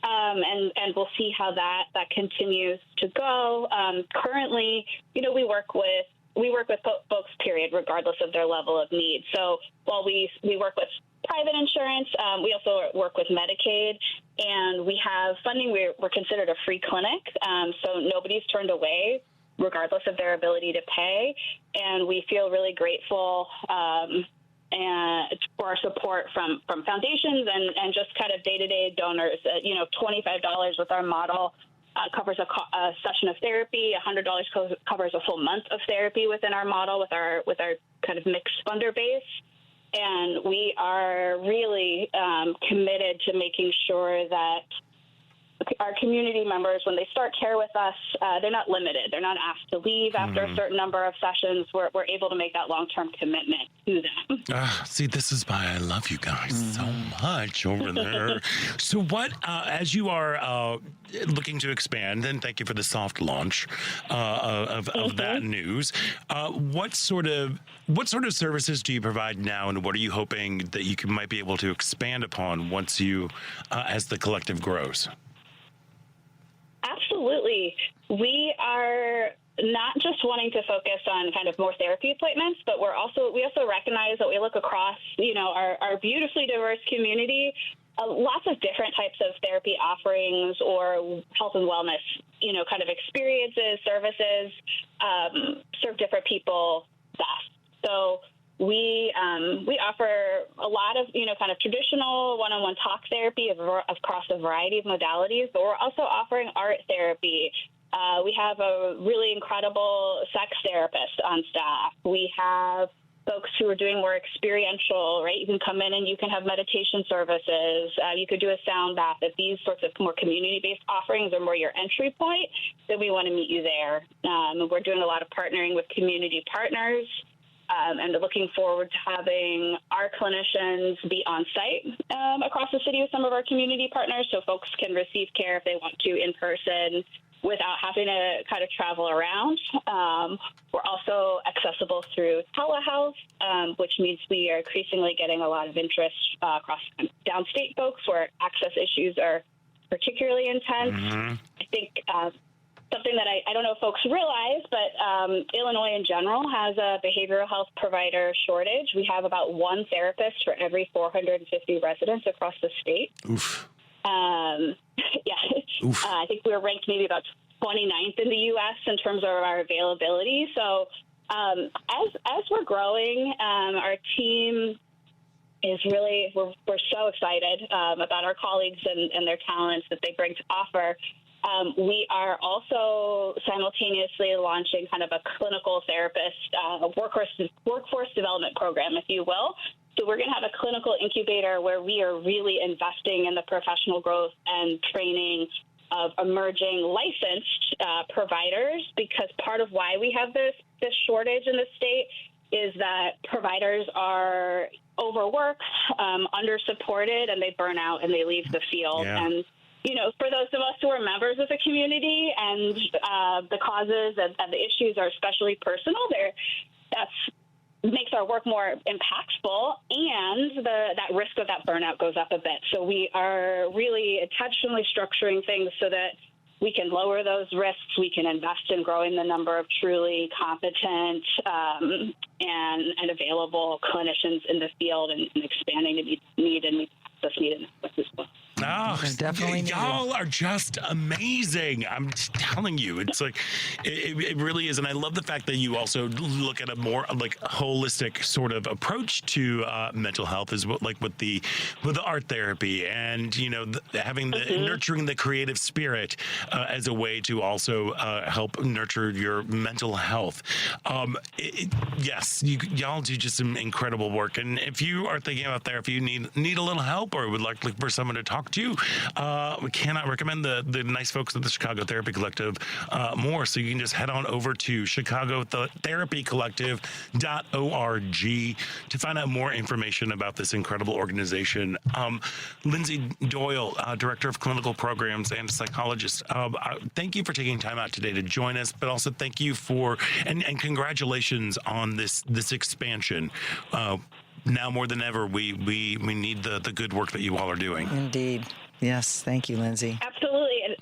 And we'll see how that continues to go. Currently, we work with folks, period, regardless of their level of need. So while we work with private insurance, we also work with Medicaid, and we have funding. We're considered a free clinic, so nobody's turned away, regardless of their ability to pay. And we feel really grateful and for our support from foundations and just kind of day-to-day donors. $25 with our model covers a session of therapy. $100 covers a full month of therapy within our model with our kind of mixed funder base. And we are really committed to making sure that our community members, when they start care with us, they're not limited. They're not asked to leave after a certain number of sessions. We're able to make that long-term commitment to them. See, this is why I love you guys so much over there. So what, as you are looking to expand, and thank you for the soft launch of that news, what sort of services do you provide now, and what are you hoping that you might be able to expand upon once you, as the collective grows? Absolutely. We are not just wanting to focus on kind of more therapy appointments, but we also recognize that we look across, our beautifully diverse community, lots of different types of therapy offerings or health and wellness, kind of experiences, services, serve different people best. So we offer a lot of, kind of traditional one-on-one talk therapy across a variety of modalities, but we're also offering art therapy. We have a really incredible sex therapist on staff. We have folks who are doing more experiential, right? You can come in and you can have meditation services. You could do a sound bath. If these sorts of more community-based offerings are more your entry point, then we want to meet you there. We're doing a lot of partnering with community partners. And looking forward to having our clinicians be on site across the city with some of our community partners, so folks can receive care if they want to in person without having to kind of travel around. We're also accessible through telehealth, which means we are increasingly getting a lot of interest across downstate folks where access issues are particularly intense. I think something that I don't know if folks realize, but Illinois in general has a behavioral health provider shortage. We have about one therapist for every 450 residents across the state. Oof. Yeah. Oof. I think we're ranked maybe about 29th in the U.S. in terms of our availability. So as we're growing, our team is really, we're so excited about our colleagues and their talents that they bring to offer. We are also simultaneously launching kind of a clinical therapist workforce development program, if you will. So we're going to have a clinical incubator where we are really investing in the professional growth and training of emerging licensed providers, because part of why we have this shortage in the state is that providers are overworked, under-supported, and they burn out and they leave the field. Yeah. And for those of us who are members of the community and the causes and the issues are especially personal, that's makes our work more impactful, and that risk of that burnout goes up a bit. So we are really intentionally structuring things so that we can lower those risks. We can invest in growing the number of truly competent and available clinicians in the field, and expanding the need and meet this need as well. Oh, Definitely need y'all are just amazing. I'm telling you, it's like it really is, and I love the fact that you also look at a more like holistic sort of approach to mental health, is what like with the art therapy, and having the nurturing the creative spirit as a way to also help nurture your mental health. Yes, y'all do just some incredible work, and if you are thinking out there, if you need a little help or would like for someone to talk to, we cannot recommend the nice folks at the Chicago Therapy Collective more. So you can just head on over to chicagotherapycollective.org to find out more information about this incredible organization. Lindsay Doyle, Director of Clinical Programs and Psychologist, thank you for taking time out today to join us, but also thank you for and congratulations on this expansion. Now more than ever, we need the good work that you all are doing. Indeed. Yes. Thank you, Lindsay. Absolutely. And,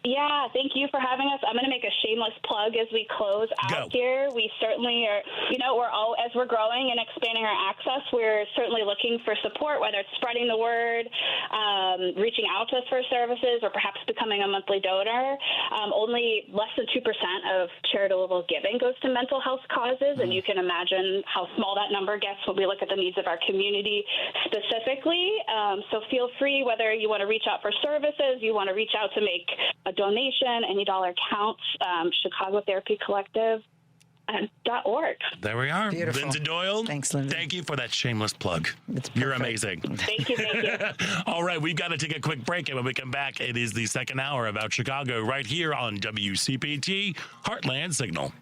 yeah, thank you for having us. I'm going to make a shameless plug as we close out here. We certainly are, as we're growing and expanding our access, we're certainly looking for support, whether it's spreading the word, reaching out to us for services, or perhaps becoming a monthly donor. Only less than 2% of charitable giving goes to mental health causes, and you can imagine how small that number gets when we look at the needs of our community specifically. So feel free, whether you want to reach out for services, you want to reach out to make a donation, any dollar counts. Chicago Therapy Collective. .org. There we are. Beautiful. Lindsay Doyle. Thanks, Lindsay. Thank you for that shameless plug. You're amazing. Thank you. All right, we've got to take a quick break, and when we come back, it is the second hour of Out Chicago right here on WCPT Heartland Signal.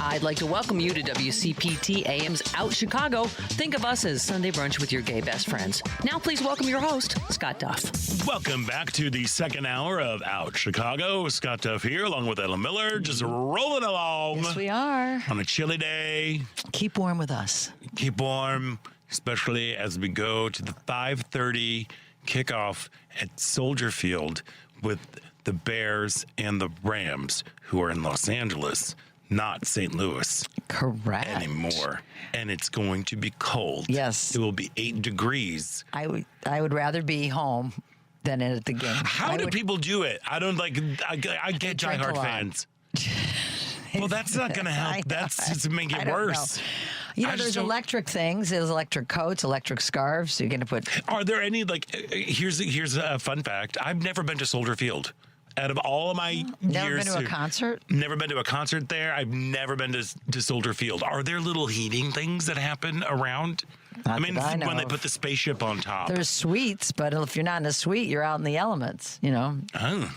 I'd like to welcome you to WCPT AM's Out Chicago. Think of us as Sunday brunch with your gay best friends. Now please welcome your host, Scott Duff. Welcome back to the second hour of Out Chicago. Scott Duff here, along with Ella Miller, just rolling along. Yes, we are. On a chilly day. Keep warm with us. Keep warm, especially as we go to the 5:30 kickoff at Soldier Field with the Bears and the Rams, who are in Los Angeles, not St. Louis. Correct. Anymore. And it's going to be cold. Yes. It will be 8 degrees. I would rather be home than at the game. How do people do it? I don't I get drink a diehard lot. fans. Well, that's not going to help. That's just make it worse. There's electric things. There's electric coats, electric scarves. You're going to put. Are there any, here's a fun fact. I've never been to Soldier Field. Out of all of my years. Never been to a concert? Never been to a concert there. I've never been to Soldier Field. Are there little heating things that happen around? Not when they put the spaceship on top. There's suites, but if you're not in a suite, you're out in the elements, Oh, all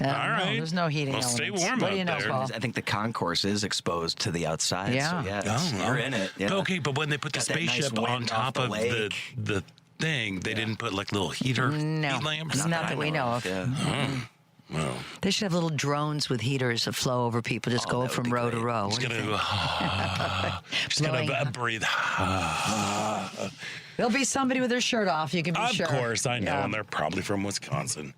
right. There's no heating Well, elements. stay warm What out do you know, there. Paul? I think the concourse is exposed to the outside. Yeah. So you're in it. Yeah. Okay, but when they put the Got that nice spaceship wind on off top the of lake. the thing, they didn't put little heat No, lamps? not that we know of. Yeah. Well, They should have little drones with heaters that flow over people, just go that would from be row to great. row. just What do you gonna think? just gonna Blowing. breathe. There'll be somebody with their shirt off. You can be Of sure. course, I know, Yeah. and they're probably from Wisconsin.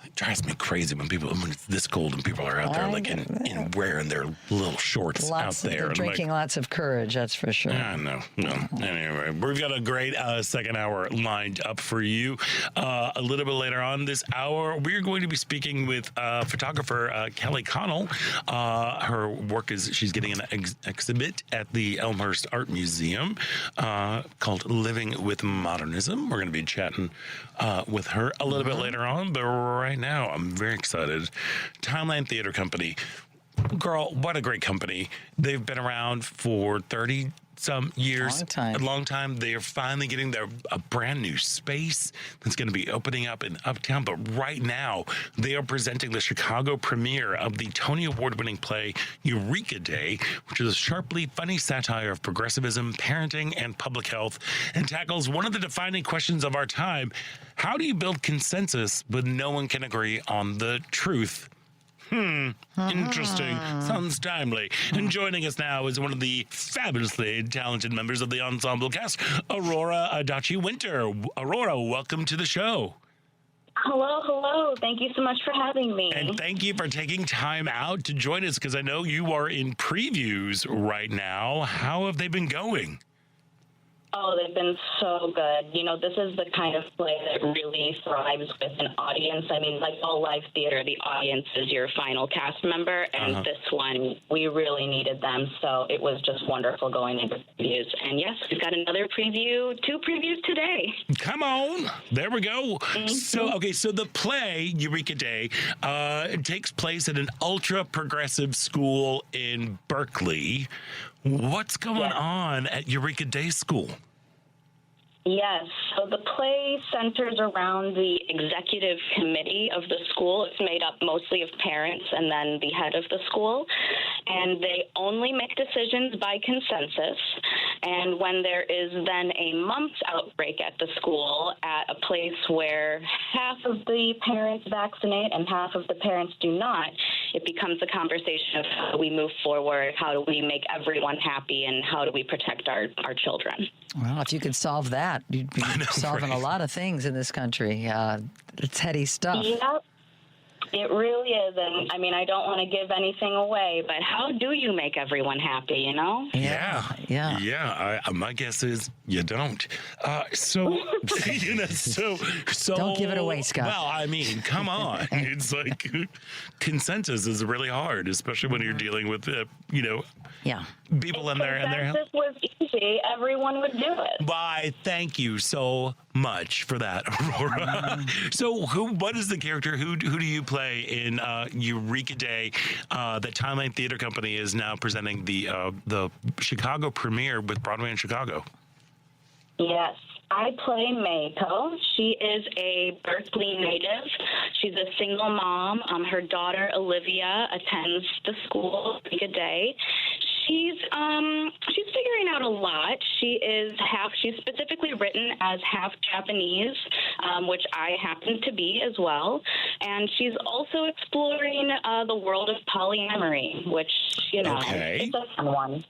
It drives me crazy when it's this cold and people are out there like in wearing their little shorts out there. They're and, drinking like, lots of courage, that's for sure. no. Anyway, we've got a great second hour lined up for you. A little bit later on this hour, we're going to be speaking with photographer Kelly Connell. Her work she's getting an exhibit at the Elmhurst Art Museum called Living with Modernism. We're going to be chatting with her a little bit later on, but right now I'm very excited. Timeline Theater Company. Girl, what a great company. They've been around for 30 some years. Long time. A long time. They are finally getting a brand new space that's going to be opening up in Uptown. But right now, they are presenting the Chicago premiere of the Tony Award-winning play Eureka Day, which is a sharply funny satire of progressivism, parenting, and public health, and tackles one of the defining questions of our time. How do you build consensus when no one can agree on the truth? Interesting. Sounds timely. And joining us now is one of the fabulously talented members of the ensemble cast, Aurora Adachi Winter. Aurora, welcome to the show. Hello. Thank you so much for having me. And thank you for taking time out to join us, because I know you are in previews right now. How have they been going? Oh, they've been so good. You know, this is the kind of play that really thrives with an audience. I mean, like all live theater, the audience is your final cast member, and this one, we really needed them, so it was just wonderful going into previews. And yes, we've got another preview, 2 previews today. Come on. There we go. So the play, Eureka Day, takes place at an ultra-progressive school in Berkeley. What's going on at Eureka Day School? Yes, so the play centers around the executive committee of the school. It's made up mostly of parents and then the head of the school, and they only make decisions by consensus. And when there is then a mumps outbreak at the school, at a place where half of the parents vaccinate and half of the parents do not, it becomes a conversation of how do we move forward, how do we make everyone happy, and how do we protect our children. Well, if you could solve that, you'd be solving a lot of things in this country. It's heady stuff. Yep. It really is. And I mean, I don't want to give anything away, but how do you make everyone happy, you know? Yeah. My guess is you don't. So Don't give it away, Scott. Well, I mean, come on. It's like consensus is really hard, especially when you're dealing with, Yeah. people in their If this was easy, everyone would do it. Why, thank you so much for that, Aurora. So what is the character? Who do you play in Eureka Day? The Timeline Theater Company is now presenting the Chicago premiere with Broadway in Chicago. Yes. I play Meiko. She is a Berkeley native. She's a single mom. Her daughter, Olivia, attends the school a day. She's figuring out a lot. She's specifically written as half Japanese, which I happen to be as well. And she's also exploring the world of polyamory, which, it's a fun one.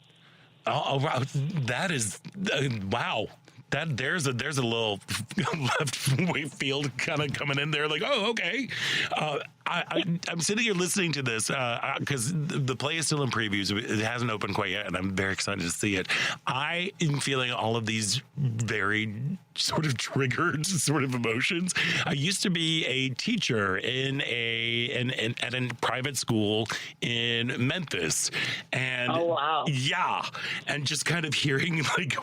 Oh, wow. That is, wow. There's a little left way field kind of coming in there, like, oh, okay. I'm sitting here listening to this because the play is still in previews. It hasn't opened quite yet, and I'm very excited to see it. I am feeling all of these very sort of triggered sort of emotions. I used to be a teacher at a private school in Memphis, and oh wow, yeah, and just kind of hearing like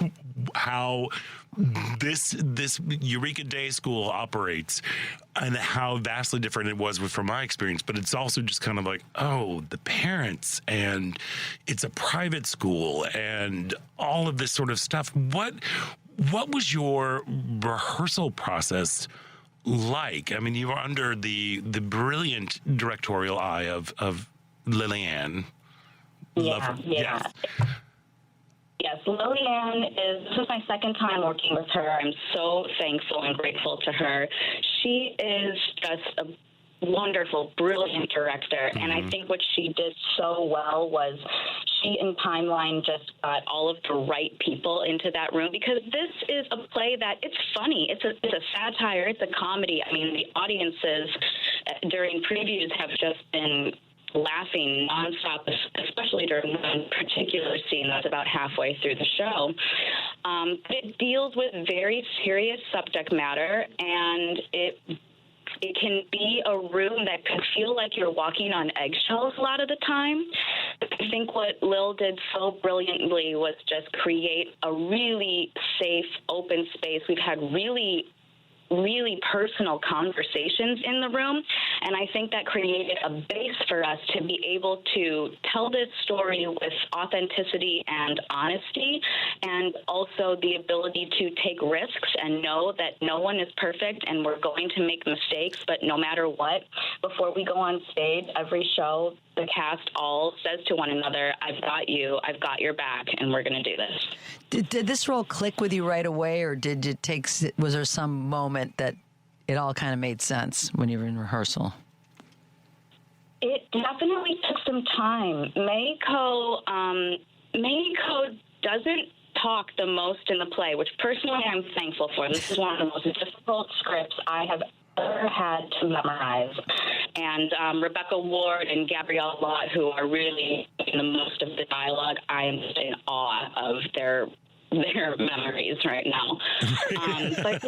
how this Eureka Day School operates and how vastly different it was from my experience. But it's also just kind of like, oh, the parents, and it's a private school and all of this sort of stuff. What was your rehearsal process like? I mean, you were under the brilliant directorial eye of Lillian. Yeah. Yes, Lillian this is my second time working with her. I'm so thankful and grateful to her. She is just a wonderful, brilliant director. And I think what she did so well was she and Timeline just got all of the right people into that room, because this is a play that it's funny. It's a satire. It's a comedy. I mean, the audiences during previews have just been laughing nonstop, especially during one particular scene that's about halfway through the show. It deals with very serious subject matter, and it can be a room that can feel like you're walking on eggshells a lot of the time. I think what Lil did so brilliantly was just create a really safe, open space. We've had really personal conversations in the room, and I think that created a base for us to be able to tell this story with authenticity and honesty, and also the ability to take risks and know that no one is perfect and we're going to make mistakes, but no matter what, before we go on stage, every show, the cast all says to one another, I've got you, I've got your back, and we're going to do this. Did this role click with you right away, or was there some moment that it all kind of made sense when you were in rehearsal? It definitely took some time. Meiko doesn't talk the most in the play, which personally I'm thankful for. This is one of the most difficult scripts I have ever had to memorize. And Rebecca Ward and Gabrielle Lott, who are really in the most of the dialogue, I am just in awe of their memories right now. But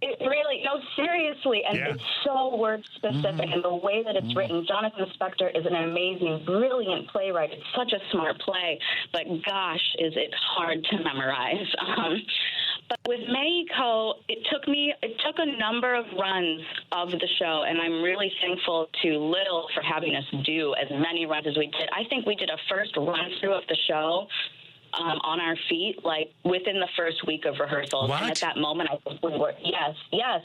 it really, no, seriously, and it's so word specific, and the way that it's written. Jonathan Spector is an amazing, brilliant playwright. It's such a smart play, but gosh, is it hard to memorize. But with Meiko, it took a number of runs of the show, and I'm really thankful to Lil for having us do as many runs as we did. I think we did a first run through of the show on our feet, like within the first week of rehearsals. What? And at that moment, I think we were, yes.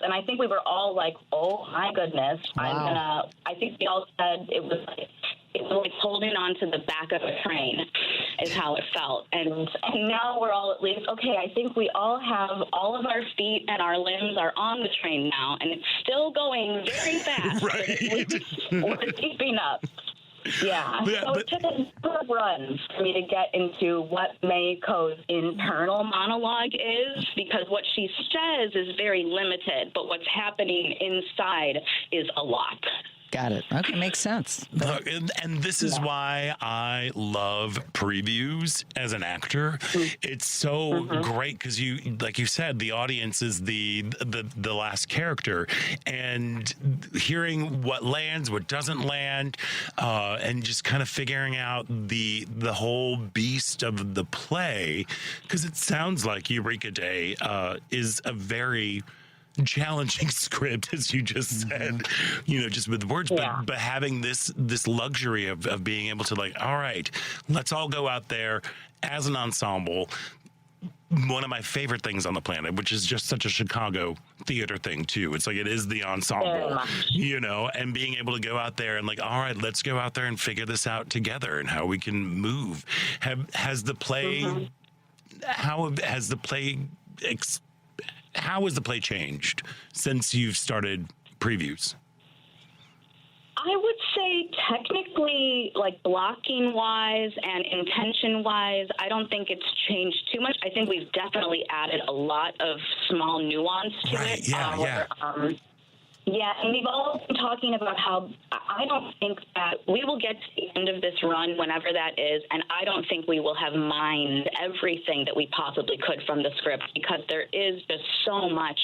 And I think we were all like, oh my goodness. Wow. I think we all said it was like holding on to the back of a train is how it felt. And now we're all at least, okay, I think we all have all of our feet and our limbs are on the train now, and it's still going very fast. Right. We're keeping up. Yeah, so it took a number of runs for me to get into what Meiko's internal monologue is, because what she says is very limited, but what's happening inside is a lot. Got it. Okay, makes sense. Look, and this is why I love previews as an actor. It's so great because you, like you said, the audience is the last character, and hearing what lands, what doesn't land, and just kind of figuring out the whole beast of the play, because it sounds like Eureka Day is a very challenging script, as you just said, just with words, but having this luxury of being able to, like, all right, let's all go out there as an ensemble. One of my favorite things on the planet, which is just such a Chicago theater thing too. It's like, it is the ensemble, and being able to go out there and, like, all right, let's go out there and figure this out together and how we can move. Has the play how has the play changed since you've started previews? I would say technically, like blocking wise and intention wise, I don't think it's changed too much. I think we've definitely added a lot of small nuance to it. And we've all been talking about how I don't think that we will get to the end of this run, whenever that is, and I don't think we will have mined everything that we possibly could from the script, because there is just so much.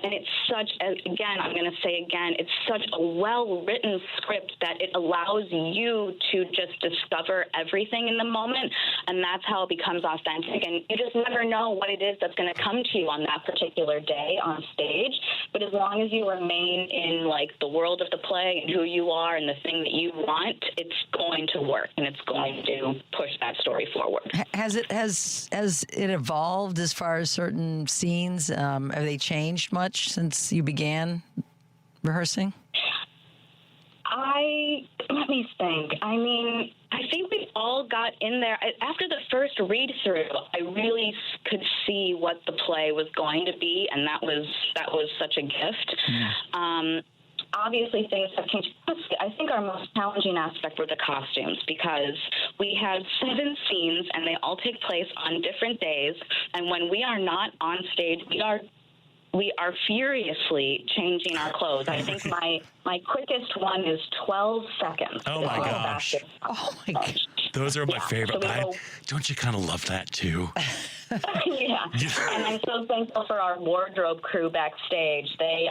And it's such, again, I'm going to say again, it's such a well-written script that it allows you to just discover everything in the moment, and that's how it becomes authentic. And you just never know what it is that's going to come to you on that particular day on stage. But as long as you remain in, like, the world of the play and who you are and the thing that you want, it's going to work, and it's going to push that story forward. Has it evolved as far as certain scenes? Have they changed much since you began rehearsing? Let me think. I mean, I think we all got in there. After the first read-through, I really could see what the play was going to be, and that was such a gift. obviously things have changed. I think our most challenging aspect were the costumes, because we had 7 scenes and they all take place on different days. And when we are not on stage, we are furiously changing our clothes. I think my quickest one is 12 seconds. Oh my gosh. Oh my gosh. Those are my Yeah. favorite. So But don't you kind of love that too? Yeah, and I'm so thankful for our wardrobe crew backstage. They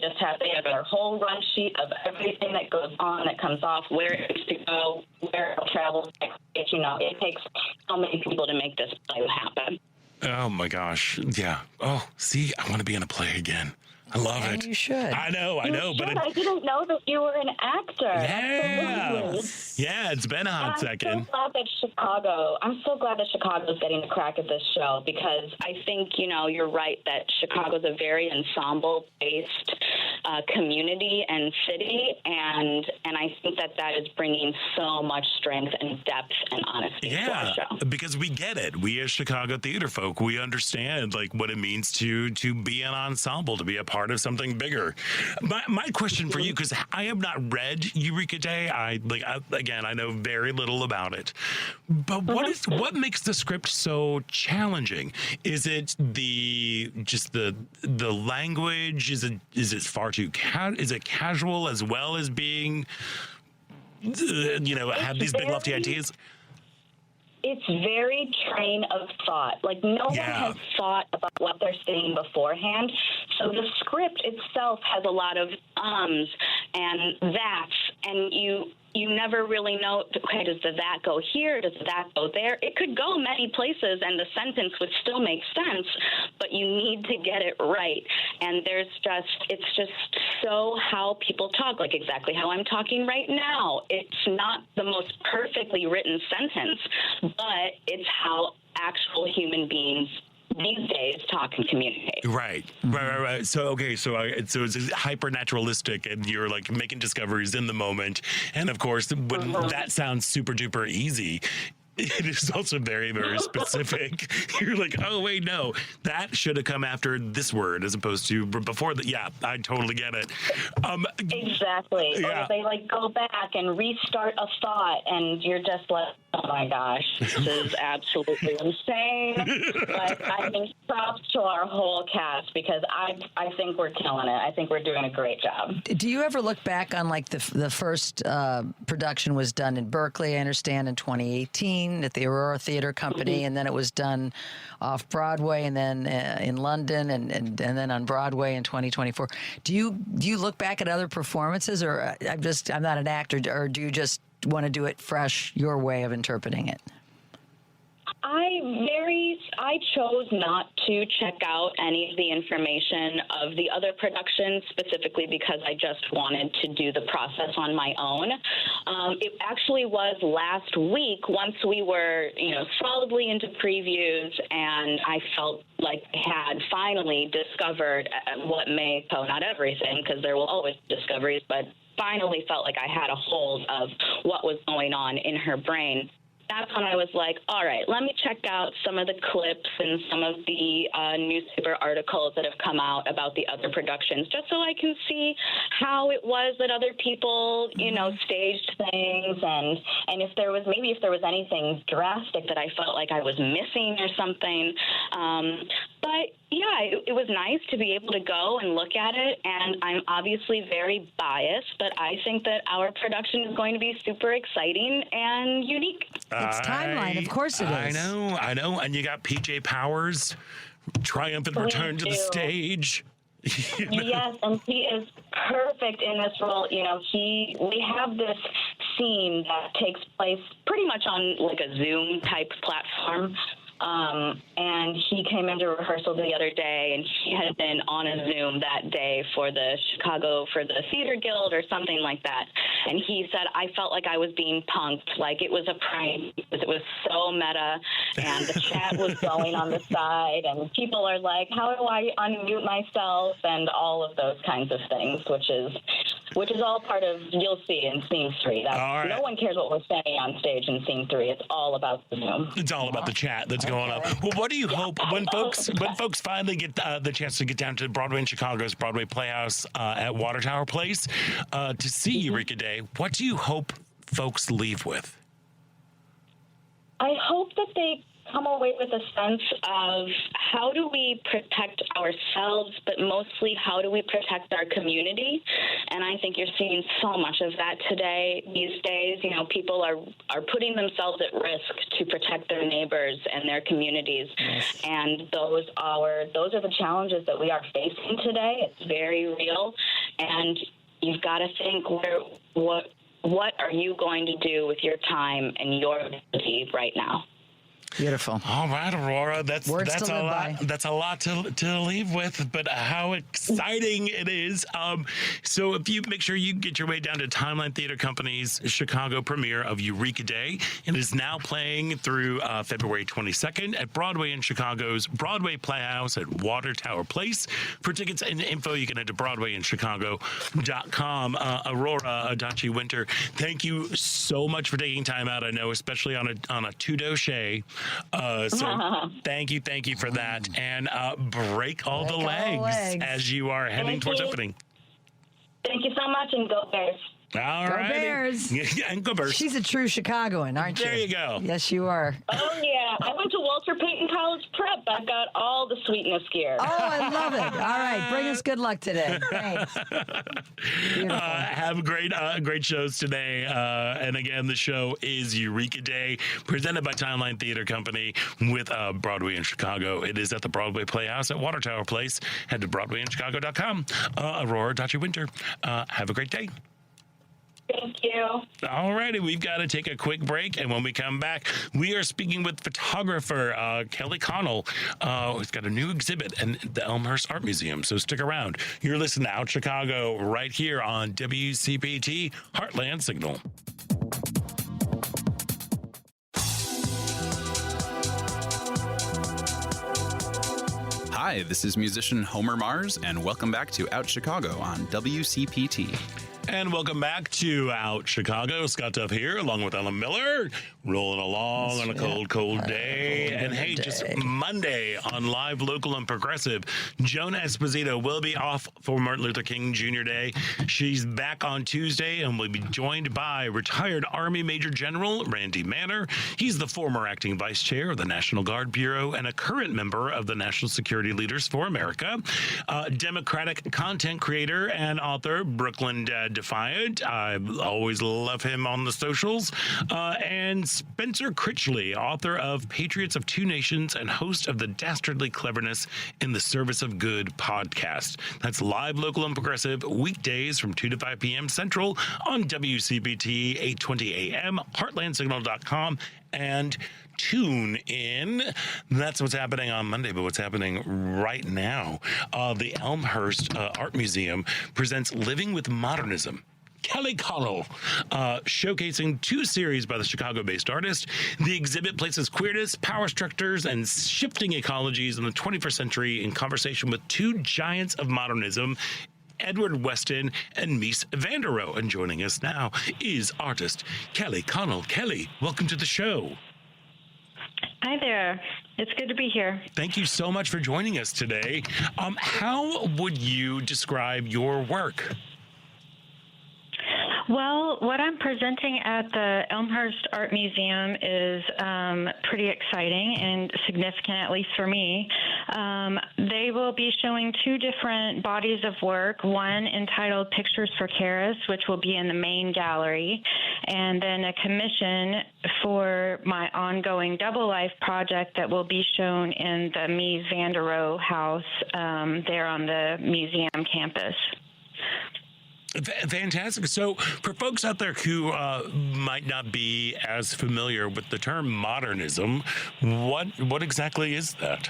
just have their whole run sheet of everything that goes on, that comes off, where it needs to go, where it travels. It takes so many people to make this play happen. Oh my gosh. Yeah. Oh, see, I want to be in a play again. I love And it. you should. I know, but I didn't know that you were an actor. yeah, Absolutely. yeah, it's been a hot second. I'm so glad that Chicago's getting a crack at this show, because I think, you're right that Chicago's a very ensemble-based community and city, and I think that is bringing so much strength and depth and honesty to our show. Because we get it. We as Chicago theater folk, we understand like what it means to be an ensemble, to be a part of something bigger. My question for you, because I have not read Eureka Day. I know very little about it. But what makes the script so challenging? Is it the language? Is it far too is it casual as well as being have these big lofty ideas? It's very train of thought. Like, no one has thought about what they're saying beforehand. So the script itself has a lot of ums and that's, and you never really know, okay, does the that go here? Does the that go there? It could go many places and the sentence would still make sense, but you need to get it right. And it's just so how people talk, like exactly how I'm talking right now. It's not the most perfectly written sentence, but it's how actual human beings these days talk and communicate. Right. So it's hyper naturalistic, and you're like making discoveries in the moment. And of course, when that sounds super duper easy, it is also very, very specific. You're like, oh wait, no, that should have come after this word as opposed to before that. Yeah, I totally get it. Exactly. Yeah. Or they like go back and restart a thought, and you're just like, oh my gosh, this is absolutely insane. But I think props to our whole cast, because I think we're killing it. I think we're doing a great job. Do you ever look back on like the first production was done in Berkeley, I understand, in 2018 at the Aurora Theater Company, and then it was done off Broadway, and then in London, and then on Broadway in 2024. Do you look back at other performances, or I'm not an actor, or do you just want to do it fresh, your way of interpreting it? I chose not to check out any of the information of the other productions, specifically because I just wanted to do the process on my own. It actually was last week, once we were, solidly into previews, and I felt like I had finally discovered what may, not everything, because there will always be discoveries, but finally felt like I had a hold of what was going on in her brain. That's when I was like, all right, let me check out some of the clips and some of the newspaper articles that have come out about the other productions, just so I can see how it was that other people, staged things, and if there was anything drastic that I felt like I was missing or something. But yeah, it was nice to be able to go and look at it, and I'm obviously very biased, but I think that our production is going to be super exciting and unique. It's timeline, of course it is. I know. And you got PJ Powers, triumphant return to the stage. Yes, and he is perfect in this role. We have this scene that takes place pretty much on like a Zoom type platform. And he came into rehearsal the other day, and he had been on a Zoom that day for the Theater Guild or something like that. And he said, I felt like I was being punked, like it was a prank. It was so meta, and the chat was going on the side, and people are like, how do I unmute myself, and all of those kinds of things, which is which is all part of, you'll see in scene 3. All right. No one cares what we're saying on stage in scene 3. It's all about the Zoom. It's all about the chat that's going on. Well, what do you hope when folks finally get the chance to get down to Broadway in Chicago's Broadway Playhouse at Water Tower Place to see Eureka Day? What do you hope folks leave with? I hope that they come away with a sense of how do we protect ourselves, but mostly how do we protect our community. And I think you're seeing so much of that today, these days. You know, people are putting themselves at risk to protect their neighbors and their communities. Yes. And those are the challenges that we are facing today. It's very real. And you've got to think, what are you going to do with your time and your ability right now? Beautiful. All right, Aurora. That's to a live lot. by. That's a lot to leave with, but how exciting it is. So if you make sure you get your way down to Timeline Theater Company's Chicago premiere of Eureka Day, it is now playing through February 22nd at Broadway in Chicago's Broadway Playhouse at Water Tower Place. For tickets and info, you can head to BroadwayInChicago.com. Aurora Adachi Winter, thank you so much for taking time out. I know, especially on a two-doche. So thank you for that, and break all the legs as you are heading towards opening. Thank you so much, and go Bears. All Go right, Bears. and go Bears. She's a true Chicagoan, aren't you? There you go. Yes, you are. Oh yeah, I went to Walter Payton College Prep. I've got all the sweetness gear. Oh, I love it. All right, bring us good luck today. Thanks. Have great shows today. And again, the show is Eureka Day, presented by Timeline Theater Company with Broadway in Chicago. It is at the Broadway Playhouse at Water Tower Place. Head to BroadwayInChicago.com. Aurora Dachi Winter, have a great day. Thank you. All righty, we've got to take a quick break, and when we come back, we are speaking with photographer Kelly Connell, who's got a new exhibit in the Elmhurst Art Museum, so stick around. You're listening to Out Chicago right here on WCPT Heartland Signal. Hi, this is musician Homer Mars, and welcome back to Out Chicago on WCPT. And welcome back to Out Chicago. Scott Duff here, along with Ellen Miller, rolling along on a cold day. And hey, just Monday on Live, Local, and Progressive, Joan Esposito will be off for Martin Luther King Jr. Day. She's back on Tuesday and will be joined by retired Army Major General Randy Manner. He's the former acting vice chair of the National Guard Bureau and a current member of the National Security Leaders for America. Democratic content creator and author Brooklyn Defiant. I always love him on the socials. And Spencer Critchley, author of Patriots of Two Nations and host of the Dastardly Cleverness in the Service of Good podcast. That's Live, Local, and Progressive, weekdays from 2 to 5 p.m. Central on WCPT 820 AM, heartlandsignal.com, and tune in. That's what's happening on Monday, but what's happening right now. The Elmhurst Art Museum presents Living with Modernism. Kelly Connell, showcasing two series by the Chicago-based artist. The exhibit places queerness, power structures, and shifting ecologies in the 21st century in conversation with two giants of modernism, Edward Weston and Mies van der Rohe. And joining us now is artist Kelly Connell. Kelly, welcome to the show. Hi there. It's good to be here. Thank you so much for joining us today. How would you describe your work? Well, what I'm presenting at the Elmhurst Art Museum is pretty exciting and significant, at least for me. They will be showing two different bodies of work, one entitled Pictures for Karis, which will be in the main gallery, and then a commission for my ongoing Double Life project that will be shown in the Mies van der Rohe house there on the museum campus. Fantastic. So for folks out there who might not be as familiar with the term modernism, what exactly is that?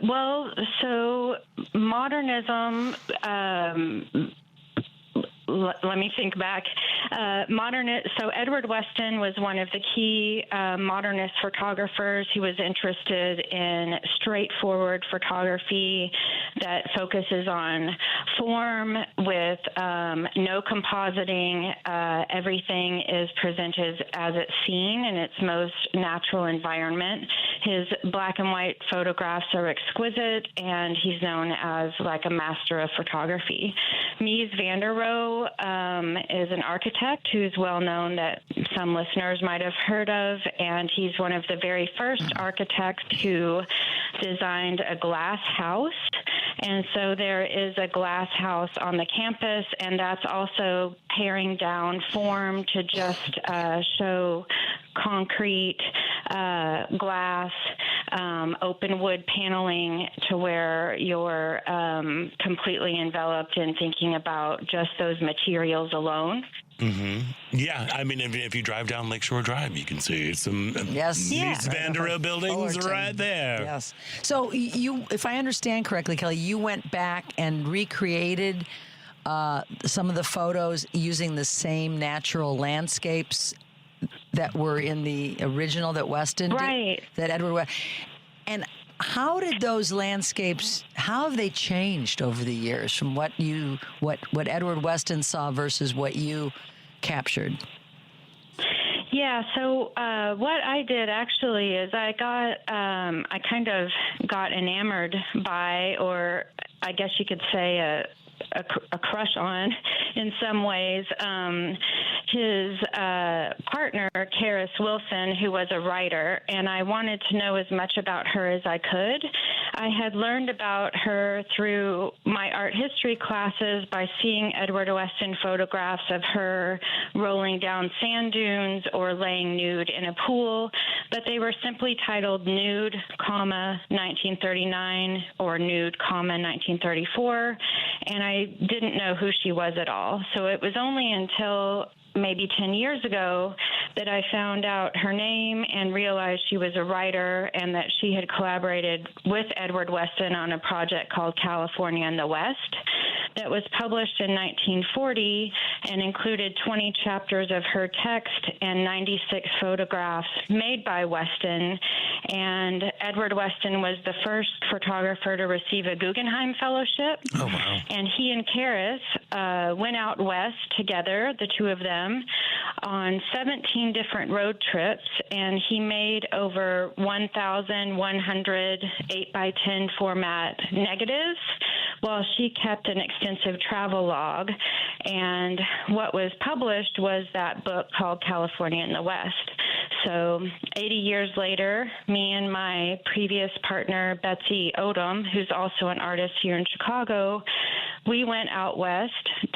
Well, so modernism, let me think back. modernist. So Edward Weston was one of the key modernist photographers. He was interested in straightforward photography that focuses on form with no compositing. Everything is presented as it's seen in its most natural environment. His black and white photographs are exquisite, and he's known as like a master of photography. Mies van der Rohe is an architect who's well known that some listeners might have heard of, and he's one of the very first architects who designed a glass house. And so there is a glass house on the campus, and that's also paring down form to just show concrete, glass, open wood paneling to where you're completely enveloped in thinking about just those materials alone. Mm-hmm. Yeah, I mean, if you drive down Lakeshore Drive, you can see some Mies van der Rohe buildings Fullerton. right there. Yes. So you, if I understand correctly, Kelly, you went back and recreated some of the photos using the same natural landscapes that were in the original that Weston did, that Edward Weston. And how did those landscapes, how have they changed over the years from what Edward Weston saw versus what you captured? Yeah, so what I did actually is I kind of got enamored by, or I guess you could say a crush on in some ways, his partner, Karis Wilson, who was a writer, and I wanted to know as much about her as I could. I had learned about her through my art history classes by seeing Edward Weston photographs of her rolling down sand dunes or laying nude in a pool, but they were simply titled Nude, 1939 or Nude, 1934, and I didn't know who she was at all. So it was only until maybe 10 years ago that I found out her name and realized she was a writer and that she had collaborated with Edward Weston on a project called California in the West that was published in 1940 and included 20 chapters of her text and 96 photographs made by Weston. And Edward Weston was the first photographer to receive a Guggenheim Fellowship. Oh, wow. And he and Karis went out west together, the two of them, on 17 different road trips, and he made over 1,100 8x10 format negatives while she kept an extensive travel log. And what was published was that book called California in the West. So 80 years later, me and my previous partner, Betsy Odom, who's also an artist here in Chicago, we went out west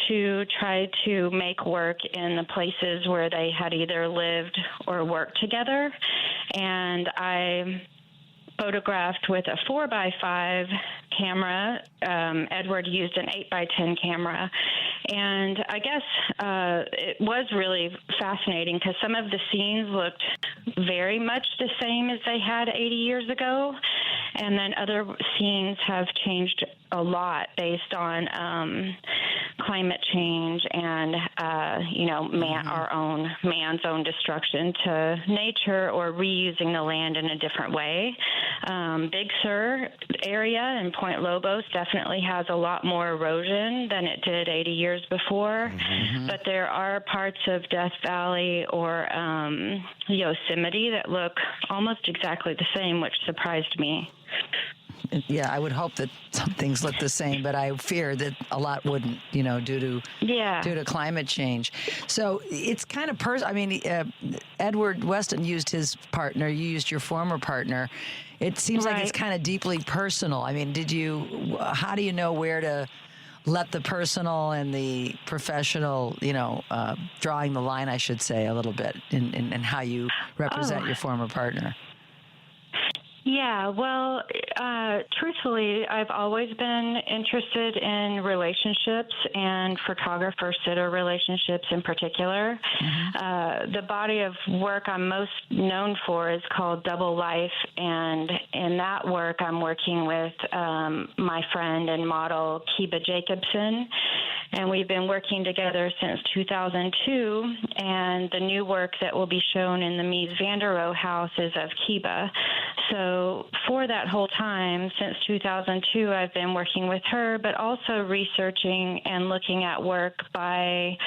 to try to make work in the places where they had either lived or worked together. And I photographed with a 4x5 camera. Edward used an 8x10 camera. And I guess it was really fascinating because some of the scenes looked very much the same as they had 80 years ago. And then other scenes have changed a lot based on climate change and, man's own destruction to nature or reusing the land in a different way. Big Sur area in Point Lobos definitely has a lot more erosion than it did 80 years before, but there are parts of Death Valley or Yosemite that look almost exactly the same, which surprised me. Yeah, I would hope that some things look the same, but I fear that a lot wouldn't, due to climate change. So it's kind of Edward Weston used his partner. You used your former partner. It seems like it's kind of deeply personal. I mean, how do you know where to let the personal and the professional, drawing the line, I should say, a little bit in how you represent your former partner? Yeah, well, truthfully, I've always been interested in relationships and photographer-sitter relationships in particular. The body of work I'm most known for is called Double Life, and in that work I'm working with my friend and model Kiba Jacobson. and we've been working together since 2002, and the new work that will be shown in the Mies van der Rohe House is of Kiba. So for that whole time, since 2002, I've been working with her, but also researching and looking at work by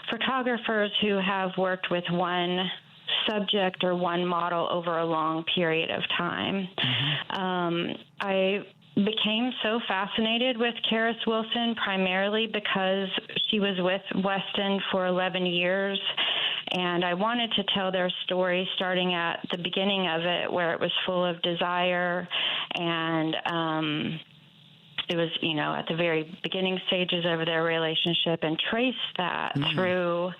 photographers who have worked with one subject or one model over a long period of time. I became so fascinated with Karis Wilson primarily because she was with Weston for 11 years, and I wanted to tell their story starting at the beginning of it, where it was full of desire, and it was, at the very beginning stages of their relationship, and trace that through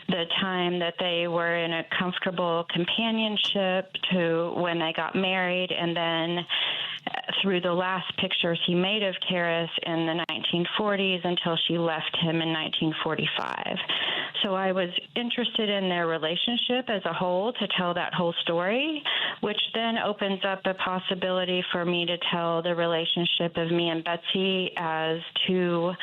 the time that they were in a comfortable companionship to when they got married, and then through the last pictures he made of Karis in the 1940s until she left him in 1945. So I was interested in their relationship as a whole to tell that whole story, which then opens up a possibility for me to tell the relationship of me and Betsy as two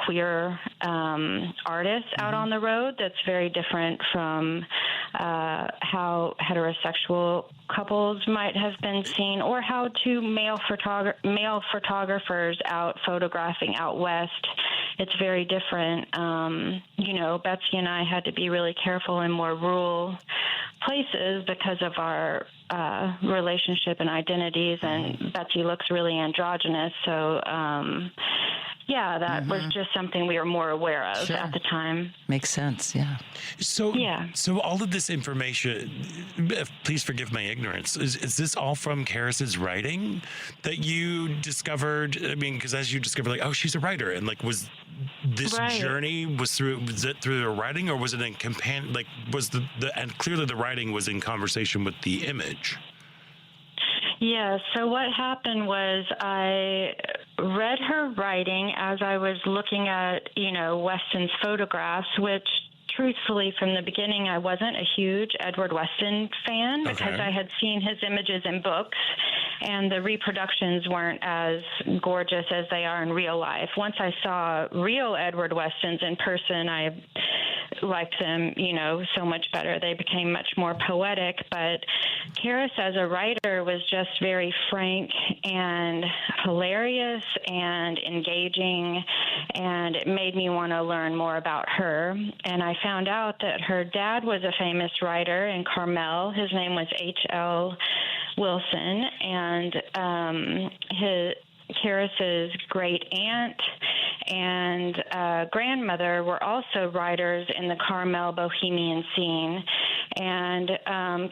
queer artists out on the road. That's very different from how heterosexual couples might have been seen, or how two male photographers out photographing out west. It's very different. Betsy and I had to be really careful in more rural places because of our relationship and identities, and Betsy looks really androgynous, so that was just something we were more aware of at the time. Makes sense, yeah. So all of this information, please forgive my ignorance, is this all from Karis's writing that you discovered? I mean, because as you discovered, she's a writer, and was this journey was it through the writing, or was it in companion? And clearly the writing was in conversation with the image. Yeah, so what happened was I read her writing as I was looking at, Weston's photographs, which truthfully, from the beginning, I wasn't a huge Edward Weston fan because I had seen his images in books, and the reproductions weren't as gorgeous as they are in real life. Once I saw real Edward Westons in person, I liked them, so much better. They became much more poetic, but Karis as a writer was just very frank and hilarious and engaging, and it made me want to learn more about her. And I found out that her dad was a famous writer in Carmel. His name was H.L. Wilson, and Karis's great aunt and grandmother were also writers in the Carmel bohemian scene. And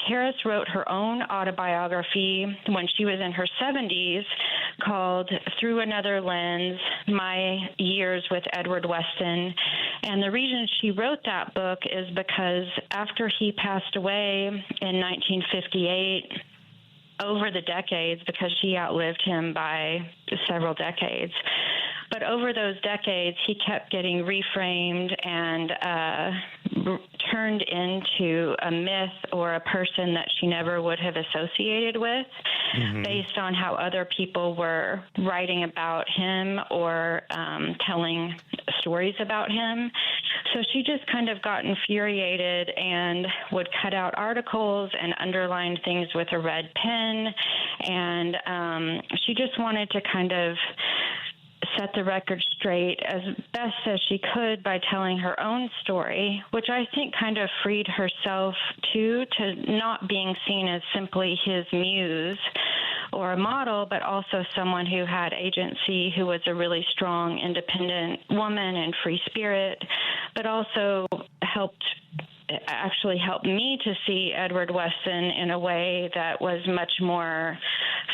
Karis wrote her own autobiography when she was in her 70s called Through Another Lens, My Years with Edward Weston. And the reason she wrote that book is because after he passed away in 1958, over the decades, because she outlived him by several decades. But over those decades, he kept getting reframed and turned into a myth or a person that she never would have associated with, based on how other people were writing about him or telling stories about him. So she just kind of got infuriated and would cut out articles and underline things with a red pen. And she just wanted to kind of set the record straight as best as she could by telling her own story, which I think kind of freed herself too, to not being seen as simply his muse or a model, but also someone who had agency, who was a really strong, independent woman and free spirit, but also actually helped me to see Edward Weston in a way that was much more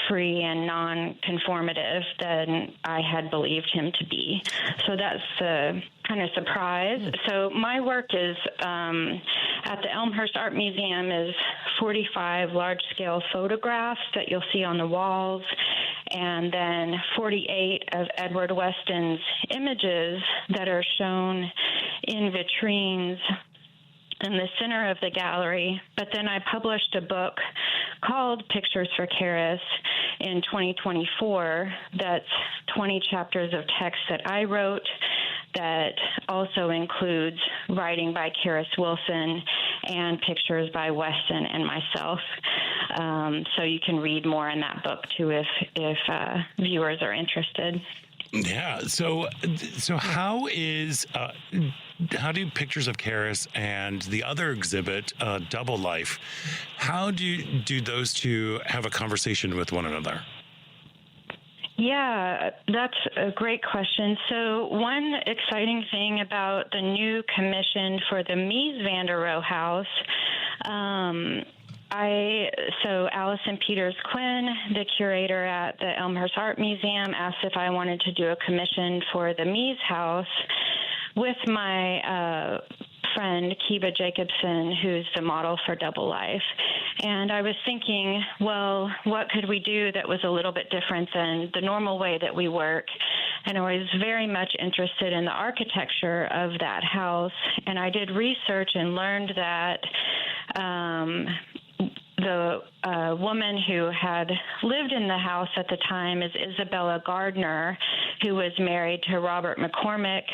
free and non-conformative than I had believed him to be. So that's the kind of surprise. So my work is at the Elmhurst Art Museum is 45 large-scale photographs that you'll see on the walls, and then 48 of Edward Weston's images that are shown in vitrines in the center of the gallery. But then I published a book called Pictures for Karis in 2024 that's 20 chapters of text that I wrote that also includes writing by Karis Wilson and pictures by Weston and myself. So you can read more in that book too if viewers are interested. Yeah. So how do pictures of Karis and the other exhibit, Double Life, how do those two have a conversation with one another? Yeah, that's a great question. So one exciting thing about the new commission for the Mies van der Rohe House, Allison Peters Quinn, the curator at the Elmhurst Art Museum, asked if I wanted to do a commission for the Mies House with my friend Kiba Jacobson, who's the model for Double Life. And I was thinking, well, what could we do that was a little bit different than the normal way that we work? And I was very much interested in the architecture of that house. And I did research and learned that the woman who had lived in the house at the time is Isabella Gardner, who was married to Robert McCormick,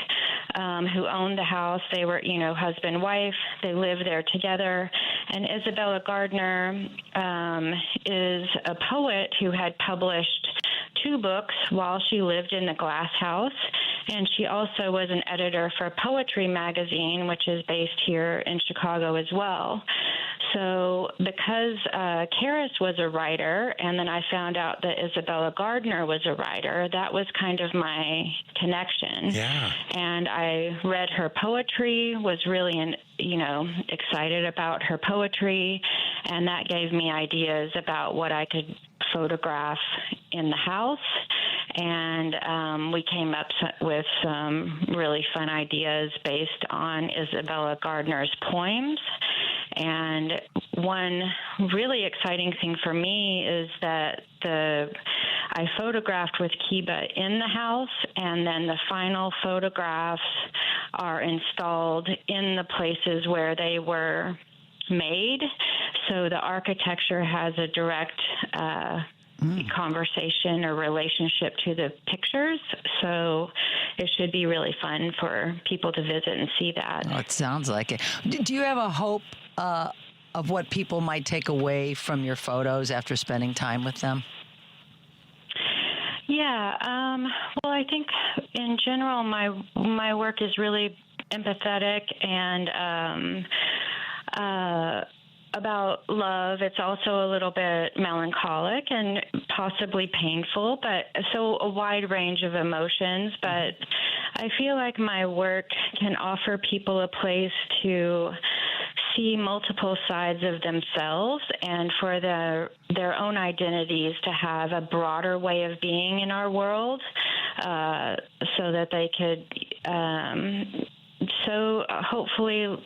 who owned the house. They were, husband, wife. They lived there together. And Isabella Gardner is a poet who had published 2 books while she lived in the glass house. And she also was an editor for Poetry Magazine, which is based here in Chicago as well. So because Karis was a writer, and then I found out that Isabella Gardner was a writer, that was kind of my connection. Yeah. And I read her poetry, was really, excited about her poetry, and that gave me ideas about what I could photograph in the house. And we came up with some really fun ideas based on Isabella Gardner's poems. And one really exciting thing for me is that I photographed with Kiba in the house, and then the final photographs are installed in the places where they were made. So the architecture has a direct conversation or relationship to the pictures. So it should be really fun for people to visit and see that. Oh, it sounds like it. Do you have a hope of what people might take away from your photos after spending time with them? Yeah. Well, I think in general, my work is really empathetic and about love. It's also a little bit melancholic and possibly painful, but so a wide range of emotions. But I feel like my work can offer people a place to see multiple sides of themselves, and for their own identities to have a broader way of being in our world, so that they could hopefully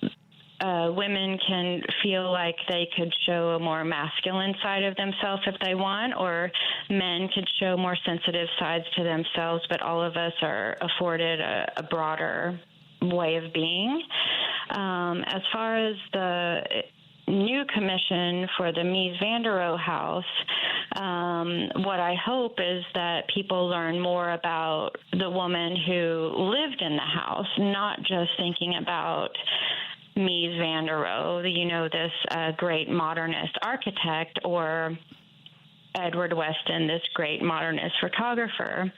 women can feel like they could show a more masculine side of themselves if they want, or men could show more sensitive sides to themselves, but all of us are afforded a broader way of being. As far as the new commission for the Mies van der Rohe House, what I hope is that people learn more about the woman who lived in the house, not just thinking about Mies van der Rohe, this great modernist architect, or Edward Weston, this great modernist photographer,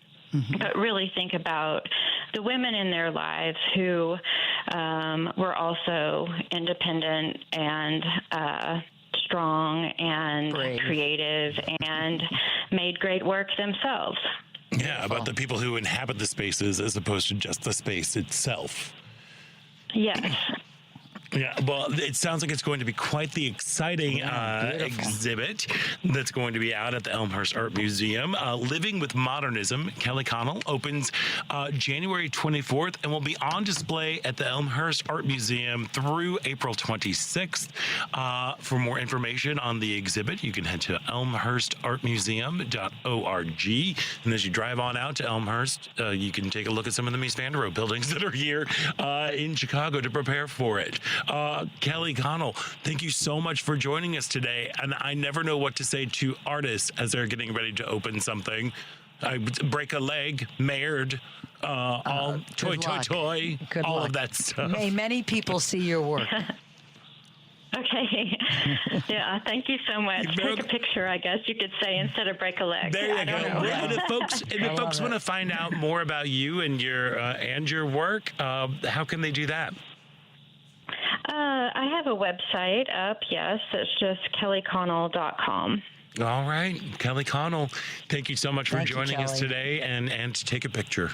but really think about the women in their lives who were also independent and strong and creative and made great work themselves. Yeah, about the people who inhabit the spaces as opposed to just the space itself. Yes. Yeah, well, it sounds like it's going to be quite the exciting exhibit that's going to be out at the Elmhurst Art Museum. Living with Modernism, Kelly Connell, opens January 24th and will be on display at the Elmhurst Art Museum through April 26th. For more information on the exhibit, you can head to elmhurstartmuseum.org. And as you drive on out to Elmhurst, you can take a look at some of the Mies van der Rohe buildings that are here in Chicago to prepare for it. Kelly Connell, thank you so much for joining us today. And I never know what to say to artists as they're getting ready to open something. I would break a leg, married, all toy, good luck. toy, Good all luck. of that stuff. May many people see your work. Okay. Yeah, thank you so much. Take a picture, I guess you could say, instead of break a leg. There you I go. don't know. And if folks want to find out more about you and your work, how can they do that? I have a website up, yes. It's just kellyconnell.com. All right, Kelly Connell, thank you so much for Thank you, joining us Kelly. today and to take a picture.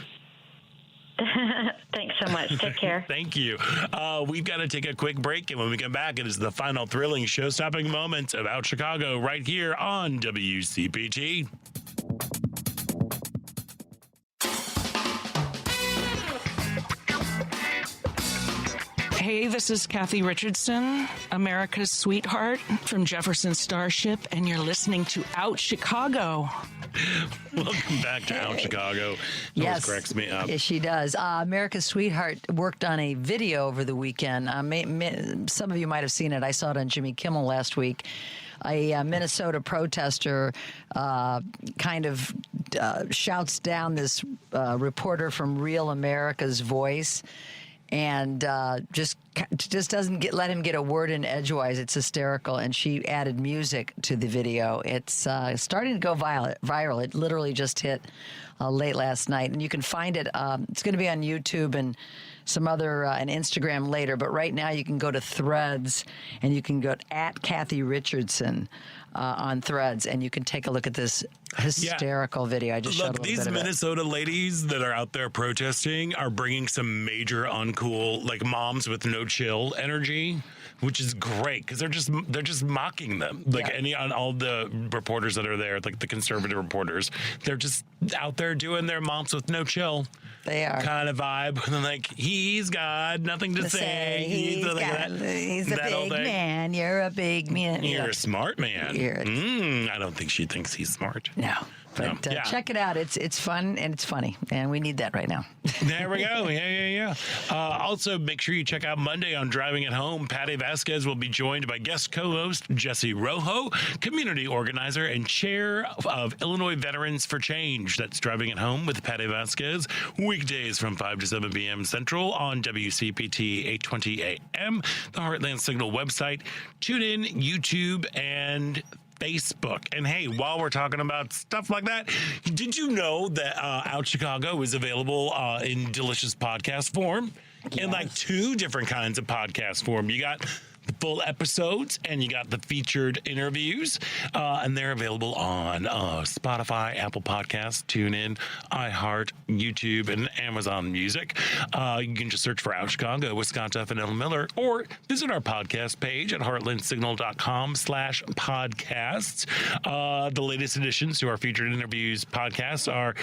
Thanks so much. Take care. Thank you. We've got to take a quick break, and when we come back, it is the final thrilling show-stopping moments about Chicago right here on WCPT. Hey, this is Kathy Richardson, America's sweetheart from Jefferson Starship, and you're listening to Out Chicago. Welcome back to Out Chicago. Always cracks me up. Yes, she does. America's Sweetheart worked on a video over the weekend. Some of you might have seen it. I saw it on Jimmy Kimmel last week. A Minnesota protester kind of shouts down this reporter from Real America's Voice, and just doesn't let him get a word in edgewise. It's hysterical, and she added music to the video. It's starting to go viral. It literally just hit late last night, and you can find it. It's going to be on YouTube and some other and Instagram later, but right now you can go to Threads, and you can go at Kathy Richardson on Threads, and you can take a look at this hysterical video. I just showed a Look, little these bit of it. Minnesota ladies that are out there protesting are bringing some major uncool, like moms with no chill energy, which is great because they're just mocking them. Like all the reporters that are there, like the conservative reporters, they're just out there doing their moms with no chill. They are kind of vibe. And like, he's got nothing to say. He's a big man. You're a big man. You're a smart man. I don't think she thinks he's smart. No. But check it out. It's fun and it's funny, and we need that right now. There we go. Yeah. Also, make sure you check out Monday on Driving It Home. Patty Vasquez will be joined by guest co-host Jesse Rojo, community organizer and chair of Illinois Veterans for Change. That's Driving It Home with Patty Vasquez, weekdays from 5 to 7 p.m. Central on WCPT 820 AM, the Heartland Signal website, TuneIn, YouTube, and Facebook. And hey, while we're talking about stuff like that, did you know that Out Chicago is available in delicious podcast form? Yes. In like 2 different kinds of podcast form. You got the full episodes and you got the featured interviews, and they're available on Spotify, Apple Podcasts, TuneIn, iHeart, YouTube, and Amazon Music. You can just search for Out Chicago with Scott Duff and Ellen Miller, or visit our podcast page at heartlandsignal.com/podcasts. The latest additions to our featured interviews podcasts are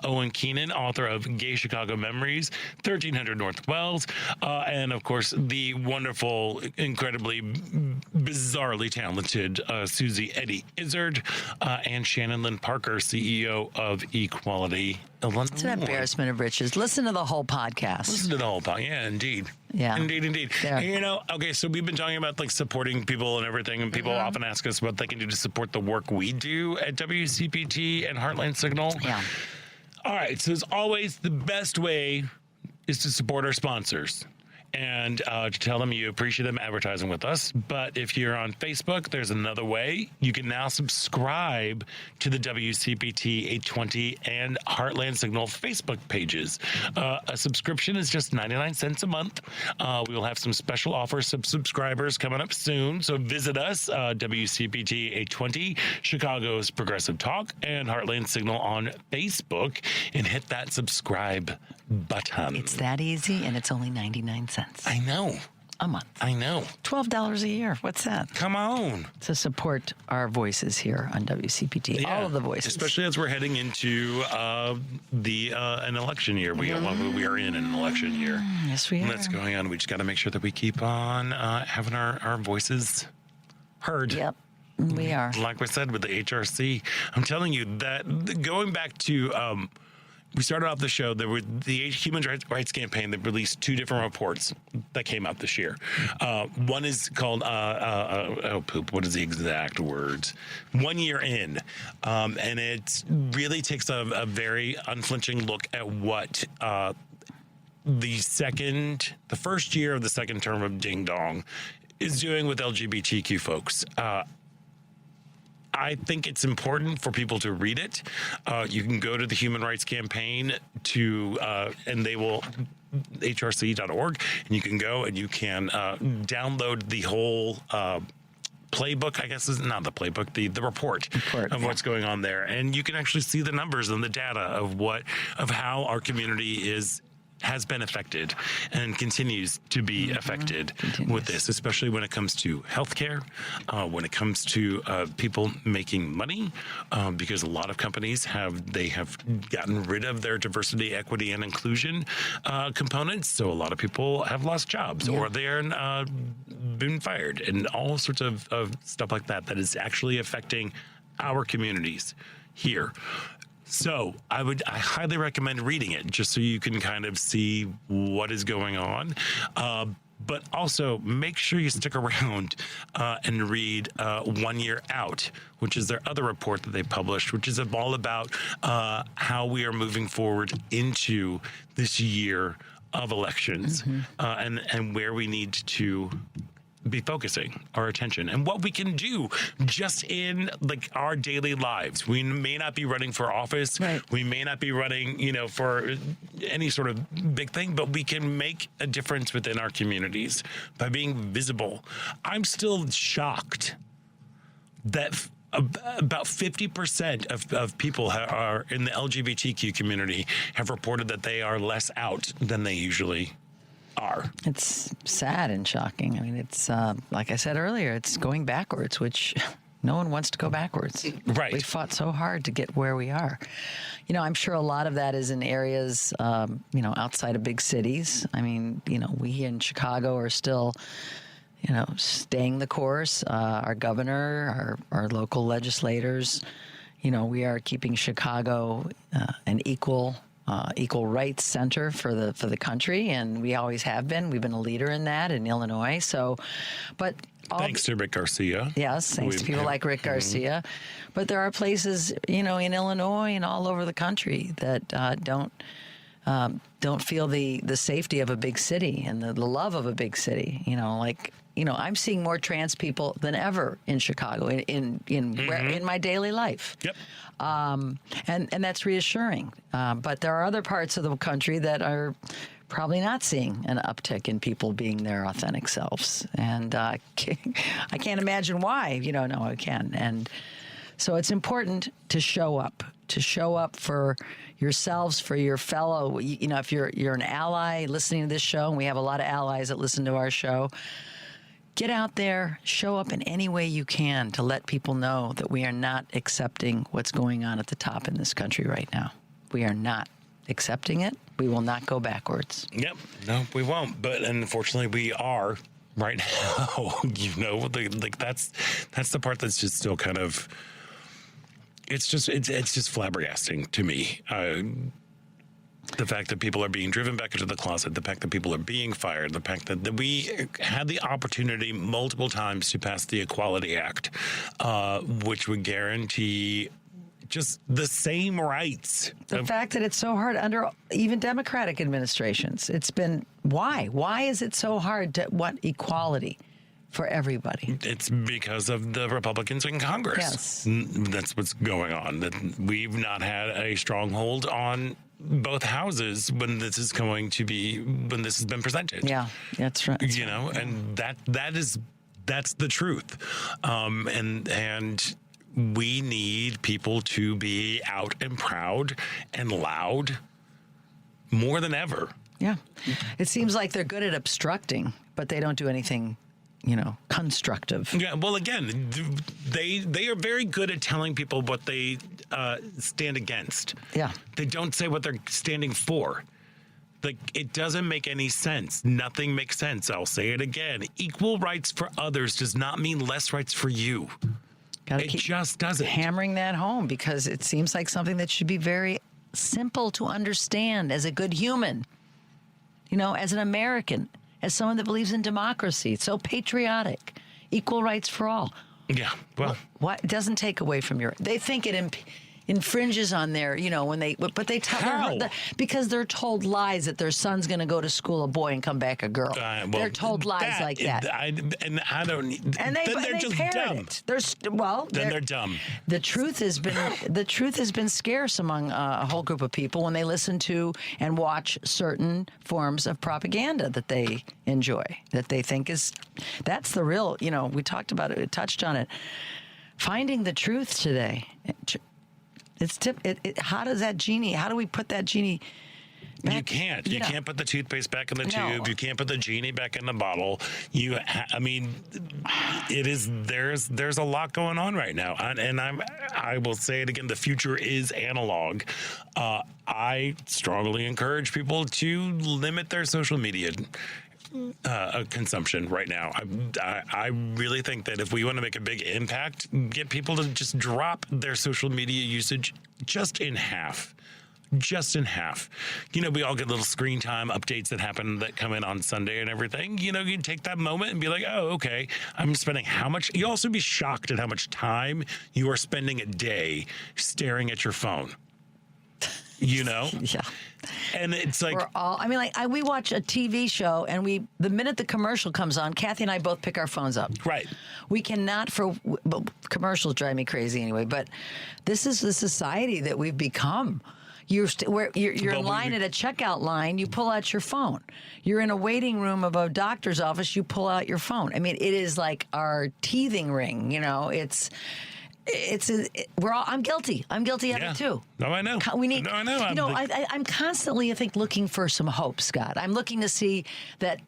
Owen Keenan, author of Gay Chicago Memories, 1300 North Wells, and of course the wonderful, incredibly bizarrely talented Susie Eddie Izzard, and Shannon Lynn Parker, CEO of Equality Illinois. It's an embarrassment of riches. Listen to the whole podcast. Listen to the whole podcast. Yeah, indeed. Yeah. Indeed. Yeah. And, okay, so we've been talking about like supporting people and everything, and people often ask us what they can do to support the work we do at WCPT and Heartland Signal. Yeah. All right, so as always, the best way is to support our sponsors and to tell them you appreciate them advertising with us. But if you're on Facebook, there's another way. You can now subscribe to the WCPT 820 and Heartland Signal Facebook pages. A subscription is just 99 cents a month. We will have some special offers for subscribers coming up soon. So visit us, WCPT 820, Chicago's Progressive Talk, and Heartland Signal on Facebook, and hit that subscribe button. It's that easy, and it's only 99 cents. I know. A month. I know. $12 a year. What's that? Come on. To support our voices here on WCPT. Yeah, all of the voices. Especially as we're heading into an election year. We are in an election year. Yes, we are. And that's going on. We just got to make sure that we keep on having our voices heard. Yep. We are. Like we said with the HRC. I'm telling you that going back to we started off the show. There were the Human Rights Campaign that released 2 different reports that came out this year. One is called what is the exact words? 1 year in, and it really takes a very unflinching look at what the first year of the second term of Ding Dong is doing with LGBTQ folks. I think it's important for people to read it. You can go to the Human Rights Campaign and they will hrc.org, and you can go and you can download the whole playbook. I guess is not the playbook, the report of what's going on there, and you can actually see the numbers and the data of how our community has been affected and continues to be affected with this, especially when it comes to healthcare, when it comes to people making money, because a lot of companies have gotten rid of their diversity, equity, and inclusion components. So a lot of people have lost jobs or they're been fired, and all sorts of stuff like that is actually affecting our communities here. So I highly recommend reading it just so you can kind of see what is going on. But also make sure you stick around and read 1 Year Out, which is their other report that they published, which is all about how we are moving forward into this year of elections and where we need to be focusing our attention and what we can do just in like our daily lives. We may not be running for office. Right. We may not be running, for any sort of big thing, but we can make a difference within our communities by being visible. I'm still shocked that about 50% of people are in the LGBTQ community have reported that they are less out than they usually are. It's sad and shocking. I mean, it's like I said earlier, it's going backwards, which no one wants to go backwards. Right. We fought so hard to get where we are. I'm sure a lot of that is in areas, outside of big cities. I mean, we in Chicago are still, staying the course. Our governor, our local legislators, we are keeping Chicago an equal rights center for the country, and we always have been. We've been a leader in that in Illinois. So, but thanks to Rick Garcia. Yes, thanks to people like Rick Garcia. But there are places, in Illinois and all over the country that don't feel the safety of a big city and the love of a big city. I'm seeing more trans people than ever in Chicago in my daily life. Yep. And that's reassuring. But there are other parts of the country that are probably not seeing an uptick in people being their authentic selves. And I can't imagine why. No, I can. And so it's important to show up for yourselves, for your fellow. If you're an ally listening to this show, and we have a lot of allies that listen to our show, get out there, show up in any way you can to let people know that we are not accepting what's going on at the top in this country right now. We are not accepting it. We will not go backwards. Yep. No, we won't. But unfortunately, we are right now. That's the part that's just still kind of. It's just flabbergasting to me. The fact that people are being driven back into the closet, the fact that people are being fired, the fact that we had the opportunity multiple times to pass the Equality Act, which would guarantee just the same rights. The fact that it's so hard under even Democratic administrations. It's been, why? Why is it so hard to want equality for everybody? It's because of the Republicans in Congress. Yes. That's what's going on. That we've not had a stronghold on both houses when this has been presented. Yeah, that's right. And that's the truth. And we need people to be out and proud and loud more than ever. Yeah. It seems like they're good at obstructing, but they don't do anything constructive. Yeah, well, again, they are very good at telling people what they stand against. Yeah. They don't say what they're standing for. Like, it doesn't make any sense. Nothing makes sense. I'll say it again. Equal rights for others does not mean less rights for you. Gotta it keep just doesn't. Hammering that home, because it seems like something that should be very simple to understand as a good human, as an American, as someone that believes in democracy. It's so patriotic, equal rights for all. Yeah, well, What it doesn't take away from they think it infringes on their, but they tell because they're told lies that their son's going to go to school a boy and come back a girl. They're told lies like that. And they're just dumb. They're dumb. The truth has been scarce among a whole group of people when they listen to and watch certain forms of propaganda that they enjoy, that they think that's the real, we talked about it, we touched on it. Finding the truth today. How do we put that genie back? You can't. You can't put the toothpaste back in the tube. You can't put the genie back in the bottle. There's a lot going on right now. And I will say it again, the future is analog. I strongly encourage people to limit their social media consumption right now. I really think that if we want to make a big impact, get people to just drop their social media usage just in half. Just in half. We all get little screen time updates that come in on Sunday and everything. You take that moment and be like, oh, okay, I'm spending how much? You also be shocked at how much time you are spending a day staring at your phone. Yeah. And it's like we watch a TV show and the minute the commercial comes on, Kathy and I both pick our phones up. Right. We cannot commercials drive me crazy anyway, but this is the society that we've become. You're in line at a checkout line, you pull out your phone. You're in a waiting room of a doctor's office, you pull out your phone. It is like our teething ring, I'm guilty. I'm guilty of it too. No, I know. I'm constantly, I think, looking for some hope, Scott. I'm looking to see that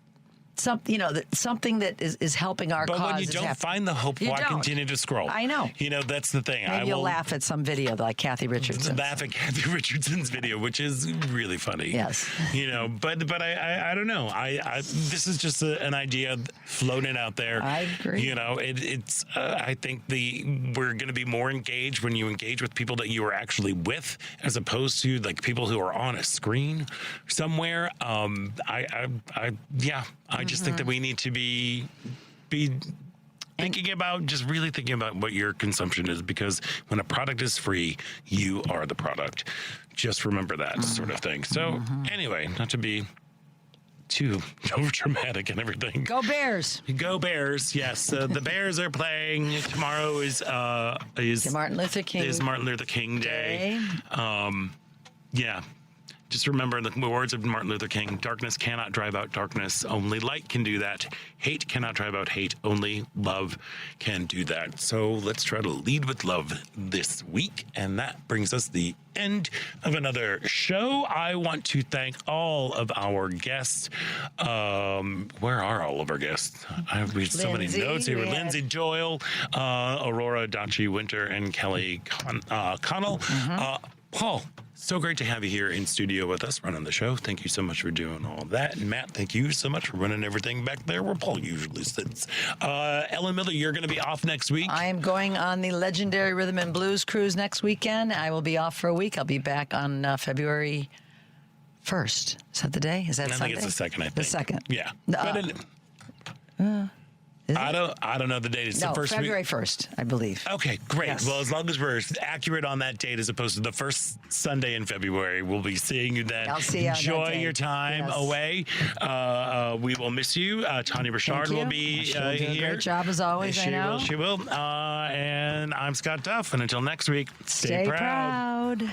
something that is helping our cause. But when you don't find the hope, why continue to scroll? I know. That's the thing. Maybe you'll laugh at some video like Kathy Richardson's. Laugh at Kathy Richardson's video, which is really funny. Yes. But I don't know. This is just an idea floating out there. I agree. It's I think we're going to be more engaged when you engage with people that you are actually with, as opposed to like people who are on a screen somewhere. I just think that we need to be thinking about what your consumption is, because when a product is free, you are the product. Just remember that sort of thing. So anyway, not to be too dramatic and everything. Go Bears! Go Bears! Yes, the Bears are playing. Tomorrow is Martin Luther King Day. Yeah. Just remember the words of Martin Luther King: darkness cannot drive out darkness. Only light can do that. Hate cannot drive out hate. Only love can do that. So let's try to lead with love this week. And that brings us the end of another show. I want to thank all of our guests. Where are all of our guests? I have so many notes here. Lindsay Doyle, Aurora Dachi Winter, and Kelly Connell. Paul, so great to have you here in studio with us running the show. Thank you so much for doing all that. And Matt, thank you so much for running everything back there where Paul usually sits. Ellen Miller, you're going to be off next week. I am going on the legendary Rhythm and Blues cruise next weekend. I will be off for a week. I'll be back on February 1st. Is that the day? Is that Sunday? I think it's the second, I think. The second. Yeah. I don't know the date. It's the first February week. 1st, I believe. Okay, great. Yes. Well, as long as we're accurate on that date as opposed to the first Sunday in February, we'll be seeing you then. I'll see you Enjoy your time away. We will miss you. Tanya Richard will be She'll do here. a great job as always, She I know. will. She will. And I'm Scott Duff. And until next week, stay proud.